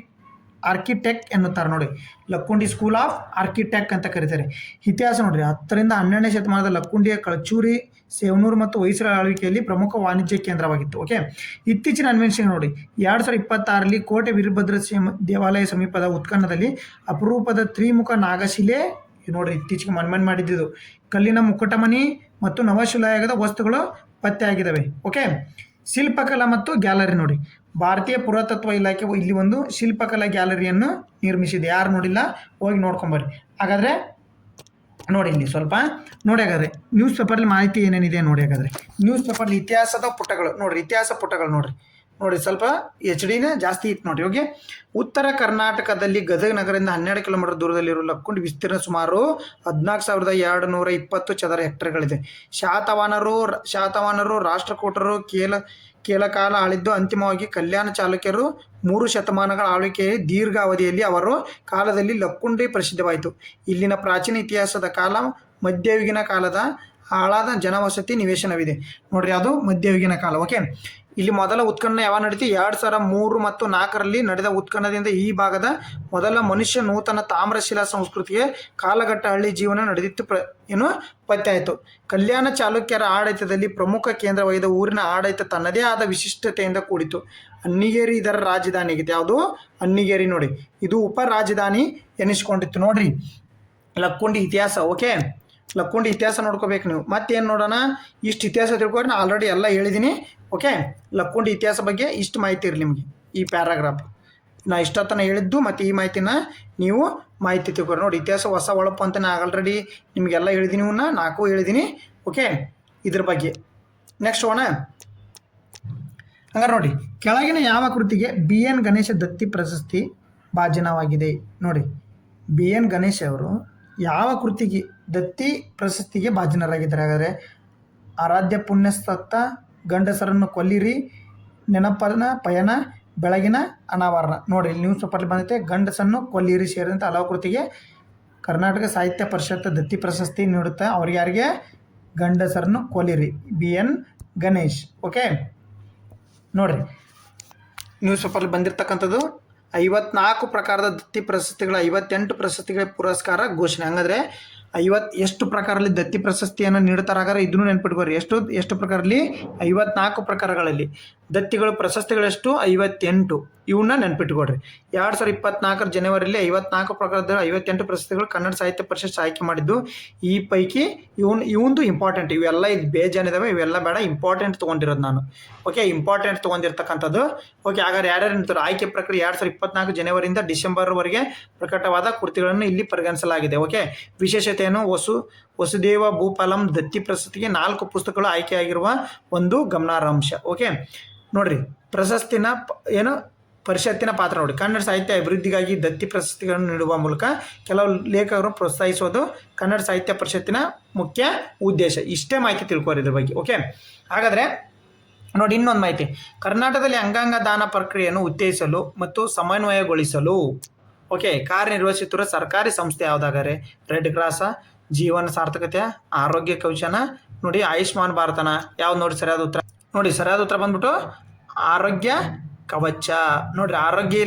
ಆರ್ಕಿಟೆಕ್ಟ್ ಎನ್ನುತ್ತಾರೆ ನೋಡಿ. ಲಕ್ಕುಂಡಿ ಸ್ಕೂಲ್ ಆಫ್ ಆರ್ಕಿಟೆಕ್ಟ್ ಅಂತ ಕರೀತಾರೆ. ಇತಿಹಾಸ ನೋಡ್ರಿ, 10ರಿಂದ 12ನೇ ಶತಮಾನದ ಲಕ್ಕುಂಡಿಯ ಕಳಚೂರಿ ಸೇವನೂರು ಮತ್ತು ಹೊಯ್ಸಳ ಆಳ್ವಿಕೆಯಲ್ಲಿ ಪ್ರಮುಖ ವಾಣಿಜ್ಯ ಕೇಂದ್ರವಾಗಿತ್ತು. ಓಕೆ, ಇತ್ತೀಚಿನ ಅನ್ವೇಷಣೆ ನೋಡಿ 2026ರಲ್ಲಿ ಕೋಟೆ ವೀರಭದ್ರ ದೇವಾಲಯ ಸಮೀಪದ ಉತ್ಖನದಲ್ಲಿ ಅಪರೂಪದ ತ್ರಿಮುಖ ನಾಗಶಿಲೆ ನೋಡ್ರಿ, ಇತ್ತೀಚೆಗೆ ಮನ್ಮನ್ ಮಾಡಿದ್ದು ಕಲ್ಲಿನ ಮುಕುಟಮಣಿ ಮತ್ತು ನವಶಿಲಾಯುಗದ ವಸ್ತುಗಳು ಪತ್ತೆಯಾಗಿದ್ದಾವೆ. ಓಕೆ, ಶಿಲ್ಪಕಲಾ ಮತ್ತು ಗ್ಯಾಲರಿ ನೋಡಿ, ಭಾರತೀಯ ಪುರಾತತ್ವ ಇಲಾಖೆ ಇಲ್ಲಿ ಒಂದು ಶಿಲ್ಪಕಲಾ ಗ್ಯಾಲರಿಯನ್ನು ನಿರ್ಮಿಸಿದೆ. ಯಾರು ನೋಡಿಲ್ಲ ಹೋಗಿ ನೋಡ್ಕೊಂಬರ್ರಿ. ಹಾಗಾದರೆ ನೋಡಿ, ಇಲ್ಲಿ ಸ್ವಲ್ಪ ನೋಡಿ. ಹಾಗಾದರೆ ನ್ಯೂಸ್ ಪೇಪರ್ಲಿ ಮಾಹಿತಿ ಏನೇನಿದೆ ನೋಡಿ. ಹಾಗಾದರೆ ನ್ಯೂಸ್ ಪೇಪರ್ಲಿ ಇತಿಹಾಸದ ಪುಟಗಳು ನೋಡಿರಿ, ಇತಿಹಾಸ ಪುಟಗಳು ನೋಡಿರಿ. ಸ್ವಲ್ಪ HD ಜಾಸ್ತಿ ಇತ್ತು ನೋಡಿ. ಓಕೆ, ಉತ್ತರ ಕರ್ನಾಟಕದಲ್ಲಿ ಗದಗ ನಗರದಿಂದ 12 ಕಿಲೋಮೀಟರ್ ದೂರದಲ್ಲಿರುವ ಲಕ್ಕುಂಡಿ ವಿಸ್ತೀರ್ಣ ಸುಮಾರು 14,220 ಚದರ ಹೆಕ್ಟೇರ್ಗಳಿದೆ. ಶಾತವಾಹನರು ರಾಷ್ಟ್ರಕೂಟರು ಕೇಲಕಾಲ ಆಳಿದ್ದು, ಅಂತಿಮವಾಗಿ ಕಲ್ಯಾಣ ಚಾಲುಕ್ಯರು 3 ಶತಮಾನಗಳ ಆಳ್ವಿಕೆಯ ದೀರ್ಘ ಅವಧಿಯಲ್ಲಿ ಅವರ ಕಾಲದಲ್ಲಿ ಲಕ್ಕುಂಡಿ ಪ್ರಸಿದ್ಧವಾಯಿತು. ಇಲ್ಲಿನ ಪ್ರಾಚೀನ ಇತಿಹಾಸದ ಕಾಲ ಮಧ್ಯಯುಗೀನ ಕಾಲದ ಆಳಾದ ಜನವಸತಿ ನಿವೇಶನವಿದೆ ನೋಡ್ರಿ, ಅದು ಮಧ್ಯಯುಗೀನ ಕಾಲ. ಓಕೆ, ಇಲ್ಲಿ ಮೊದಲ ಉತ್ಖನನ ಯಾವಾಗ ನಡೀತಿ? 2003 ಮತ್ತು 2004ರಲ್ಲಿ ನಡೆದ ಉತ್ಖನನದಿಂದ ಈ ಭಾಗದ ಮೊದಲ ಮನುಷ್ಯ ನೂತನ ತಾಮ್ರಶಿಲಾ ಸಂಸ್ಕೃತಿಗೆ ಕಾಲಘಟ್ಟ ಹಳ್ಳಿ ಜೀವನ ನಡೆದಿತ್ತು ಪತ್ತೆಯಾಯಿತು. ಕಲ್ಯಾಣ ಚಾಲುಕ್ಯರ ಆಡಳಿತದಲ್ಲಿ ಪ್ರಮುಖ ಕೇಂದ್ರವಾದ ಊರಿನ ಆಡಳಿತ ತನ್ನದೇ ಆದ ವಿಶಿಷ್ಟತೆಯಿಂದ ಕೂಡಿತು. ಅನ್ನಿಗೇರಿ ಇದರ ರಾಜಧಾನಿ ಆಗಿದೆ. ಯಾವುದು? ಅನ್ನಿಗೇರಿ ನೋಡಿ, ಇದು ಉಪ ರಾಜಧಾನಿ ಎನಿಸ್ಕೊಂಡಿತ್ತು ನೋಡ್ರಿ. ಲಕ್ಕುಂಡಿ ಇತಿಹಾಸ. ಓಕೆ, ಲಕ್ಕುಂಡಿ ಇತಿಹಾಸ ನೋಡ್ಕೋಬೇಕು ನೀವು. ಮತ್ತೇನು ನೋಡೋಣ, ಇಷ್ಟು ಇತಿಹಾಸ ತಿಳ್ಕೊರಿ. ನಾನು ಆಲ್ರೆಡಿ ಎಲ್ಲ ಹೇಳಿದ್ದೀನಿ. ಓಕೆ, ಲಕ್ಕುಂಡಿ ಇತಿಹಾಸ ಬಗ್ಗೆ ಇಷ್ಟು ಮಾಹಿತಿ ಇರಲಿ ನಿಮಗೆ. ಈ ಪ್ಯಾರಾಗ್ರಾಫ್ ನಾ ಇಷ್ಟೊತ್ತನ ಹೇಳಿದ್ದು ಮತ್ತು ಈ ಮಾಹಿತಿನ ನೀವು ಮಾಹಿತಿ ತಿಳ್ಕೊರಿ ನೋಡಿ. ಇತಿಹಾಸ ಹೊಸ ಒಳಪು ಅಂತ ನಾನು ಆಲ್ರೆಡಿ ನಿಮಗೆಲ್ಲ ಹೇಳಿದ್ದೀನಿ, 4 ಹೇಳಿದ್ದೀನಿ. ಓಕೆ, ಇದ್ರ ಬಗ್ಗೆ ನೆಕ್ಸ್ಟ್ ಹೋಗೋಣ. ಹಂಗಾರೆ ನೋಡಿ, ಕೆಳಗಿನ ಯಾವ ಕೃತಿಗೆ BN ಗಣೇಶ ದತ್ತಿ ಪ್ರಶಸ್ತಿ ಭಾಜನವಾಗಿದೆ ನೋಡಿ. BN ಗಣೇಶ್ ಅವರು ಯಾವ ಕೃತಿಗೆ ದತ್ತಿ ಪ್ರಶಸ್ತಿಗೆ ಭಾಜನರಾಗಿದ್ದಾರೆ? ಹಾಗಾದರೆ ಆರಾಧ್ಯ ಪುಣ್ಯಸ್ತತ್ತ, ಗಂಡಸರನ್ನು ಕೊಲ್ಲಿರಿ, ನೆನಪನ ಪಯಣ, ಬೆಳಗಿನ ಅನಾವರಣ ನೋಡಿ. ಇಲ್ಲಿ ನ್ಯೂಸ್ ಪೇಪರ್ಲಿ ಬಂದೈತೆ. ಗಂಡಸನ್ನು ಕೊಲ್ಲಿರಿ ಸೇರಿದಂತೆ ಹಲವು ಕೃತಿಗೆ ಕರ್ನಾಟಕ ಸಾಹಿತ್ಯ ಪರಿಷತ್ ದತ್ತಿ ಪ್ರಶಸ್ತಿ ನೀಡುತ್ತೆ. ಅವ್ರಿಗೆ ಯಾರಿಗೆ? ಗಂಡಸರನ್ನು ಕೊಲ್ಲಿರಿ, BN ಗಣೇಶ್. ಓಕೆ ನೋಡಿರಿ, ನ್ಯೂಸ್ ಪೇಪರ್ಲಿ ಬಂದಿರತಕ್ಕಂಥದ್ದು 54 ಪ್ರಕಾರದ ದತ್ತಿ ಪ್ರಶಸ್ತಿಗಳ 58 ಪ್ರಶಸ್ತಿಗಳ ಪುರಸ್ಕಾರ ಘೋಷಣೆ. ಹಂಗಾದರೆ ಎಷ್ಟು ಪ್ರಕಾರದಲ್ಲಿ ದತ್ತಿ ಪ್ರಶಸ್ತಿಯನ್ನು ನೀಡ್ತಾರಾಗಾರೆ ಇದನ್ನು ನೆನ್ಪಿಟ್ಕೋರಿ. ಎಷ್ಟು ಪ್ರಕಾರದಲ್ಲಿ? 54 ಪ್ರಕಾರಗಳಲ್ಲಿ. ದತ್ತಿಗಳು ಪ್ರಶಸ್ತಿಗಳೆಷ್ಟು? 58. ಇವನ್ನ ನೆನ್ಪಿಟ್ಕೊಡ್ರಿ. 2024 ಜನವರಿಯಲ್ಲಿ 54 ಪ್ರಕಾರದ 58 ಪ್ರಶಸ್ತಿಗಳು ಕನ್ನಡ ಸಾಹಿತ್ಯ ಪರಿಷತ್ ಆಯ್ಕೆ ಮಾಡಿದ್ದು. ಈ ಪೈಕಿ ಇವಂದು ಇಂಪಾರ್ಟೆಂಟ್. ಇವೆಲ್ಲ ಇದು ಬೇಜಾನಿದಾವೆ, ಇವೆಲ್ಲ ಬೇಡ, ಇಂಪಾರ್ಟೆಂಟ್ ತೊಗೊಂಡಿರೋದು ನಾನು. Okay, important ತೊಗೊಂಡಿರ್ತಕ್ಕಂಥದ್ದು. ಓಕೆ, ಹಾಗಾದ್ರೆ ಯಾರ್ಯಾರು ನಿಂತಾರೆ? ಆಯ್ಕೆ ಪ್ರಕ್ರಿಯೆ 2024 ಜನವರಿಯಿಂದ ಡಿಸೆಂಬರ್ವರೆಗೆ ಪ್ರಕಟವಾದ ಕೃತಿಗಳನ್ನು ಇಲ್ಲಿ ಪರಿಗಣಿಸಲಾಗಿದೆ. ಓಕೆ, ವಿಶೇಷತೆಯನ್ನು ವಸುದೇವ ಭೂಪಾಲಂ ದತ್ತಿ ಪ್ರಶಸ್ತಿಗೆ 4 ಪುಸ್ತಕಗಳು ಆಯ್ಕೆಯಾಗಿರುವ ಒಂದು ಗಮನಾರ್ಹ ಅಂಶ. ಓಕೆ ನೋಡ್ರಿ, ಪ್ರಶಸ್ತಿನ ಪರಿಷತ್ತಿನ ಪಾತ್ರ ನೋಡಿ. ಕನ್ನಡ ಸಾಹಿತ್ಯ ಅಭಿವೃದ್ಧಿಗಾಗಿ ದತ್ತಿ ಪ್ರಶಸ್ತಿಗಳನ್ನು ನೀಡುವ ಮೂಲಕ ಕೆಲವು ಲೇಖಕರು ಪ್ರೋತ್ಸಾಹಿಸೋದು ಕನ್ನಡ ಸಾಹಿತ್ಯ ಪರಿಷತ್ತಿನ ಮುಖ್ಯ ಉದ್ದೇಶ. ಇಷ್ಟೇ ಮಾಹಿತಿ ತಿಳ್ಕೋರಿ ಇದ್ರ ಬಗ್ಗೆ. ಓಕೆ, ಹಾಗಾದರೆ ನೋಡಿ ಇನ್ನೊಂದು ಮಾಹಿತಿ. ಕರ್ನಾಟಕದಲ್ಲಿ ಅಂಗಾಂಗ ದಾನ ಪ್ರಕ್ರಿಯೆಯನ್ನು ಉತ್ತೇಜಿಸಲು ಮತ್ತು ಸಮನ್ವಯಗೊಳಿಸಲು ಕಾರ್ಯನಿರ್ವಹಿಸುತ್ತಿರುವ ಸರ್ಕಾರಿ ಸಂಸ್ಥೆ ಯಾವುದಾದರೆ? ರೆಡ್ ಕ್ರಾಸ, ಜೀವನ ಸಾರ್ಥಕತೆ, ಆರೋಗ್ಯ ಕವಚನ ನೋಡಿ, ಆಯುಷ್ಮಾನ್ ಭಾರತನ ಯಾವ್ದು ನೋಡಿ? ಸರಿಯಾದ ಉತ್ತರ ನೋಡಿ. ಸರಿಯಾದ ಉತ್ತರ ಬಂದ್ಬಿಟ್ಟು ಆರೋಗ್ಯ ಕವಚ ನೋಡ್ರಿ. ಆರೋಗ್ಯ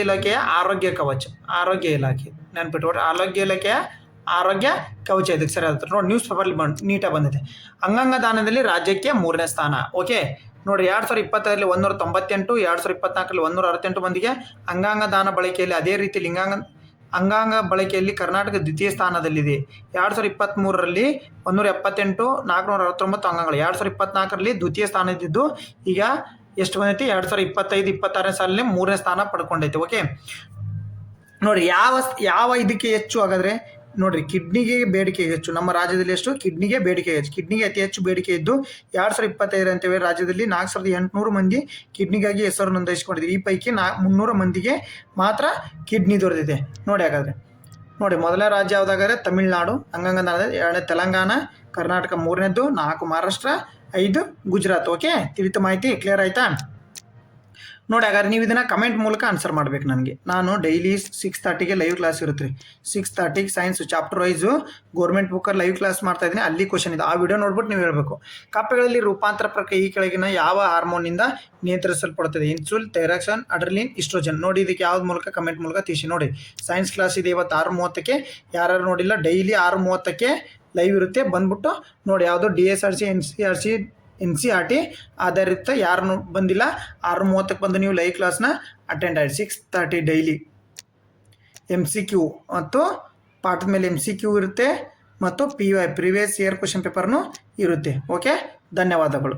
ಇಲಾಖೆಯ ಆರೋಗ್ಯ ಕವಚ, ಆರೋಗ್ಯ ಇಲಾಖೆ ನೆನ್ಪಿಟ್ಕೊಡ್ರಿ. ಆರೋಗ್ಯ ಇಲಾಖೆಯ ಆರೋಗ್ಯ ಕವಚ ಇದಕ್ಕೆ ಸರಿಯಾದ ಉತ್ತರ ನೋಡಿ. ನ್ಯೂಸ್ ಪೇಪರ್ಲಿ ನೀಟಾಗಿ ಬಂದಿದೆ. ಅಂಗಾಂಗ ದಾನದಲ್ಲಿ ರಾಜ್ಯಕ್ಕೆ 3ನೇ ಸ್ಥಾನ. ಓಕೆ ನೋಡಿರಿ, 2020ರಲ್ಲಿ 198, 2024ರಲ್ಲಿ 168 ಮಂದಿಗೆ ಅಂಗಾಂಗ ದಾನ ಬಳಕೆಯಲ್ಲಿ, ಅದೇ ರೀತಿ ಅಂಗಾಂಗ ಬಳಕೆಯಲ್ಲಿ ಕರ್ನಾಟಕ ದ್ವಿತೀಯ ಸ್ಥಾನದಲ್ಲಿದೆ. 2023ರಲ್ಲಿ 178, 469 ಅಂಗಾಂಗಗಳು. 2024ರಲ್ಲಿ ದ್ವಿತೀಯ ಸ್ಥಾನ ಇದ್ದಿದ್ದು ಈಗ ಎಷ್ಟು ಬಂದೈತಿ? 2025-26ನೇ ಸಾಲಿನಲ್ಲಿ 3ನೇ ಸ್ಥಾನ ಪಡ್ಕೊಂಡೈತೆ. ಓಕೆ ನೋಡಿ, ಯಾವ ಇದಕ್ಕೆ ಹೆಚ್ಚು ಹಾಗಾದರೆ ನೋಡಿರಿ, ಕಿಡ್ನಿಗೆ ಬೇಡಿಕೆ ಹೆಚ್ಚು. ನಮ್ಮ ರಾಜ್ಯದಲ್ಲಿ ಎಷ್ಟು? ಕಿಡ್ನಿಗೆ ಬೇಡಿಕೆ ಹೆಚ್ಚು. ಕಿಡ್ನಿಗೆ ಅತಿ ಹೆಚ್ಚು ಬೇಡಿಕೆ ಇದ್ದು 2025 ಅಂತೇಳಿ ರಾಜ್ಯದಲ್ಲಿ 4800 ಮಂದಿ ಕಿಡ್ನಿಗಾಗಿ ಹೆಸರು ನೋಂದಾಯಿಸಿಕೊಂಡಿದೆ. ಈ ಪೈಕಿ 300 ಮಂದಿಗೆ ಮಾತ್ರ ಕಿಡ್ನಿ ದೊರೆತಿದೆ ನೋಡಿ. ಹಾಗಾದರೆ ನೋಡಿ, ಮೊದಲ ರಾಜ್ಯ ಯಾವುದಾಗಾದ್ರೆ ತಮಿಳುನಾಡು ಅಂಗಾಂಗ ದಾನದಲ್ಲಿ, 2ನೇ ತೆಲಂಗಾಣ, ಕರ್ನಾಟಕ 3ನೇದು, 4 ಮಹಾರಾಷ್ಟ್ರ, 5 ಗುಜರಾತ್. ಓಕೆ, ತಿಳಿತ ಮಾಹಿತಿ ಕ್ಲಿಯರ್ ಆಯಿತಾ ನೋಡಿ. ಹಾಗಾದ್ರೆ ನೀವು ಇದನ್ನು ಕಮೆಂಟ್ ಮೂಲಕ ಆನ್ಸರ್ ಮಾಡಬೇಕು ನನಗೆ. ನಾನು ಡೈಲಿ 6:30ಗೆ ಲೈವ್ ಕ್ಲಾಸ್ ಇರುತ್ತೆ ರೀ. 6:30ಗೆ ಸೈನ್ಸ್ ಚಾಪ್ಟರ್ ವೈಸು ಗೌರ್ಮೆಂಟ್ ಬುಕ್ಕಲ್ಲಿ ಲೈವ್ ಕ್ಲಾಸ್ ಮಾಡ್ತಾ ಇದ್ದೀನಿ. ಅಲ್ಲಿ ಕ್ವಶನ್ ಇದೆ, ಆ ವಿಡಿಯೋ ನೋಡ್ಬಿಟ್ಟು ನೀವು ಹೇಳಬೇಕು. ಕಪ್ಪೆಗಳಲ್ಲಿ ರೂಪಾಂತರ ಪ್ರಕ್ರಿಯೆ ಈ ಕೆಳಗಿನ ಯಾವ ಹಾರ್ಮೋನಿಂದ ನಿಯಂತ್ರಿಸಲ್ಪಡುತ್ತದೆ? ಇನ್ಸುಲಿನ್, ಥೈರಾಕ್ಸಿನ್, ಅಡ್ರಿಲಿನ್, ಇಸ್ಟ್ರೋಜನ್ ನೋಡಿ. ಇದಕ್ಕೆ ಯಾವ್ದು ಮೂಲಕ ಕಮೆಂಟ್ ಮೂಲಕ ತಿಳಿಸಿ ನೋಡಿ. ಸೈನ್ಸ್ ಕ್ಲಾಸ್ ಇದೆ ಇವತ್ತು 6:30ಕ್ಕೆ. ಯಾರು ನೋಡಿಲ್ಲ ಡೈಲಿ 6:30ಕ್ಕೆ ಲೈವ್ ಇರುತ್ತೆ, ಬಂದ್ಬಿಟ್ಟು ನೋಡಿ. ಯಾವುದೋ DSRC NCERT ಆಧಾರಿತ ಯಾರನ್ನು ಬಂದಿಲ್ಲ 6:30ಕ್ಕೆ ಬಂದು ನೀವು ಲೈವ್ ಕ್ಲಾಸ್ನ ಅಟೆಂಡ್ ಆಗಿ 6:30 ಡೈಲಿ MCQ ಮತ್ತು ಪಾಠದ ಮೇಲೆ MCQ ಇರುತ್ತೆ ಮತ್ತು PY ಪ್ರಿವಿಯಸ್ ಇಯರ್ ಕ್ವಶನ್ ಪೇಪರ್ನೂ ಇರುತ್ತೆ. ಓಕೆ, ಧನ್ಯವಾದಗಳು.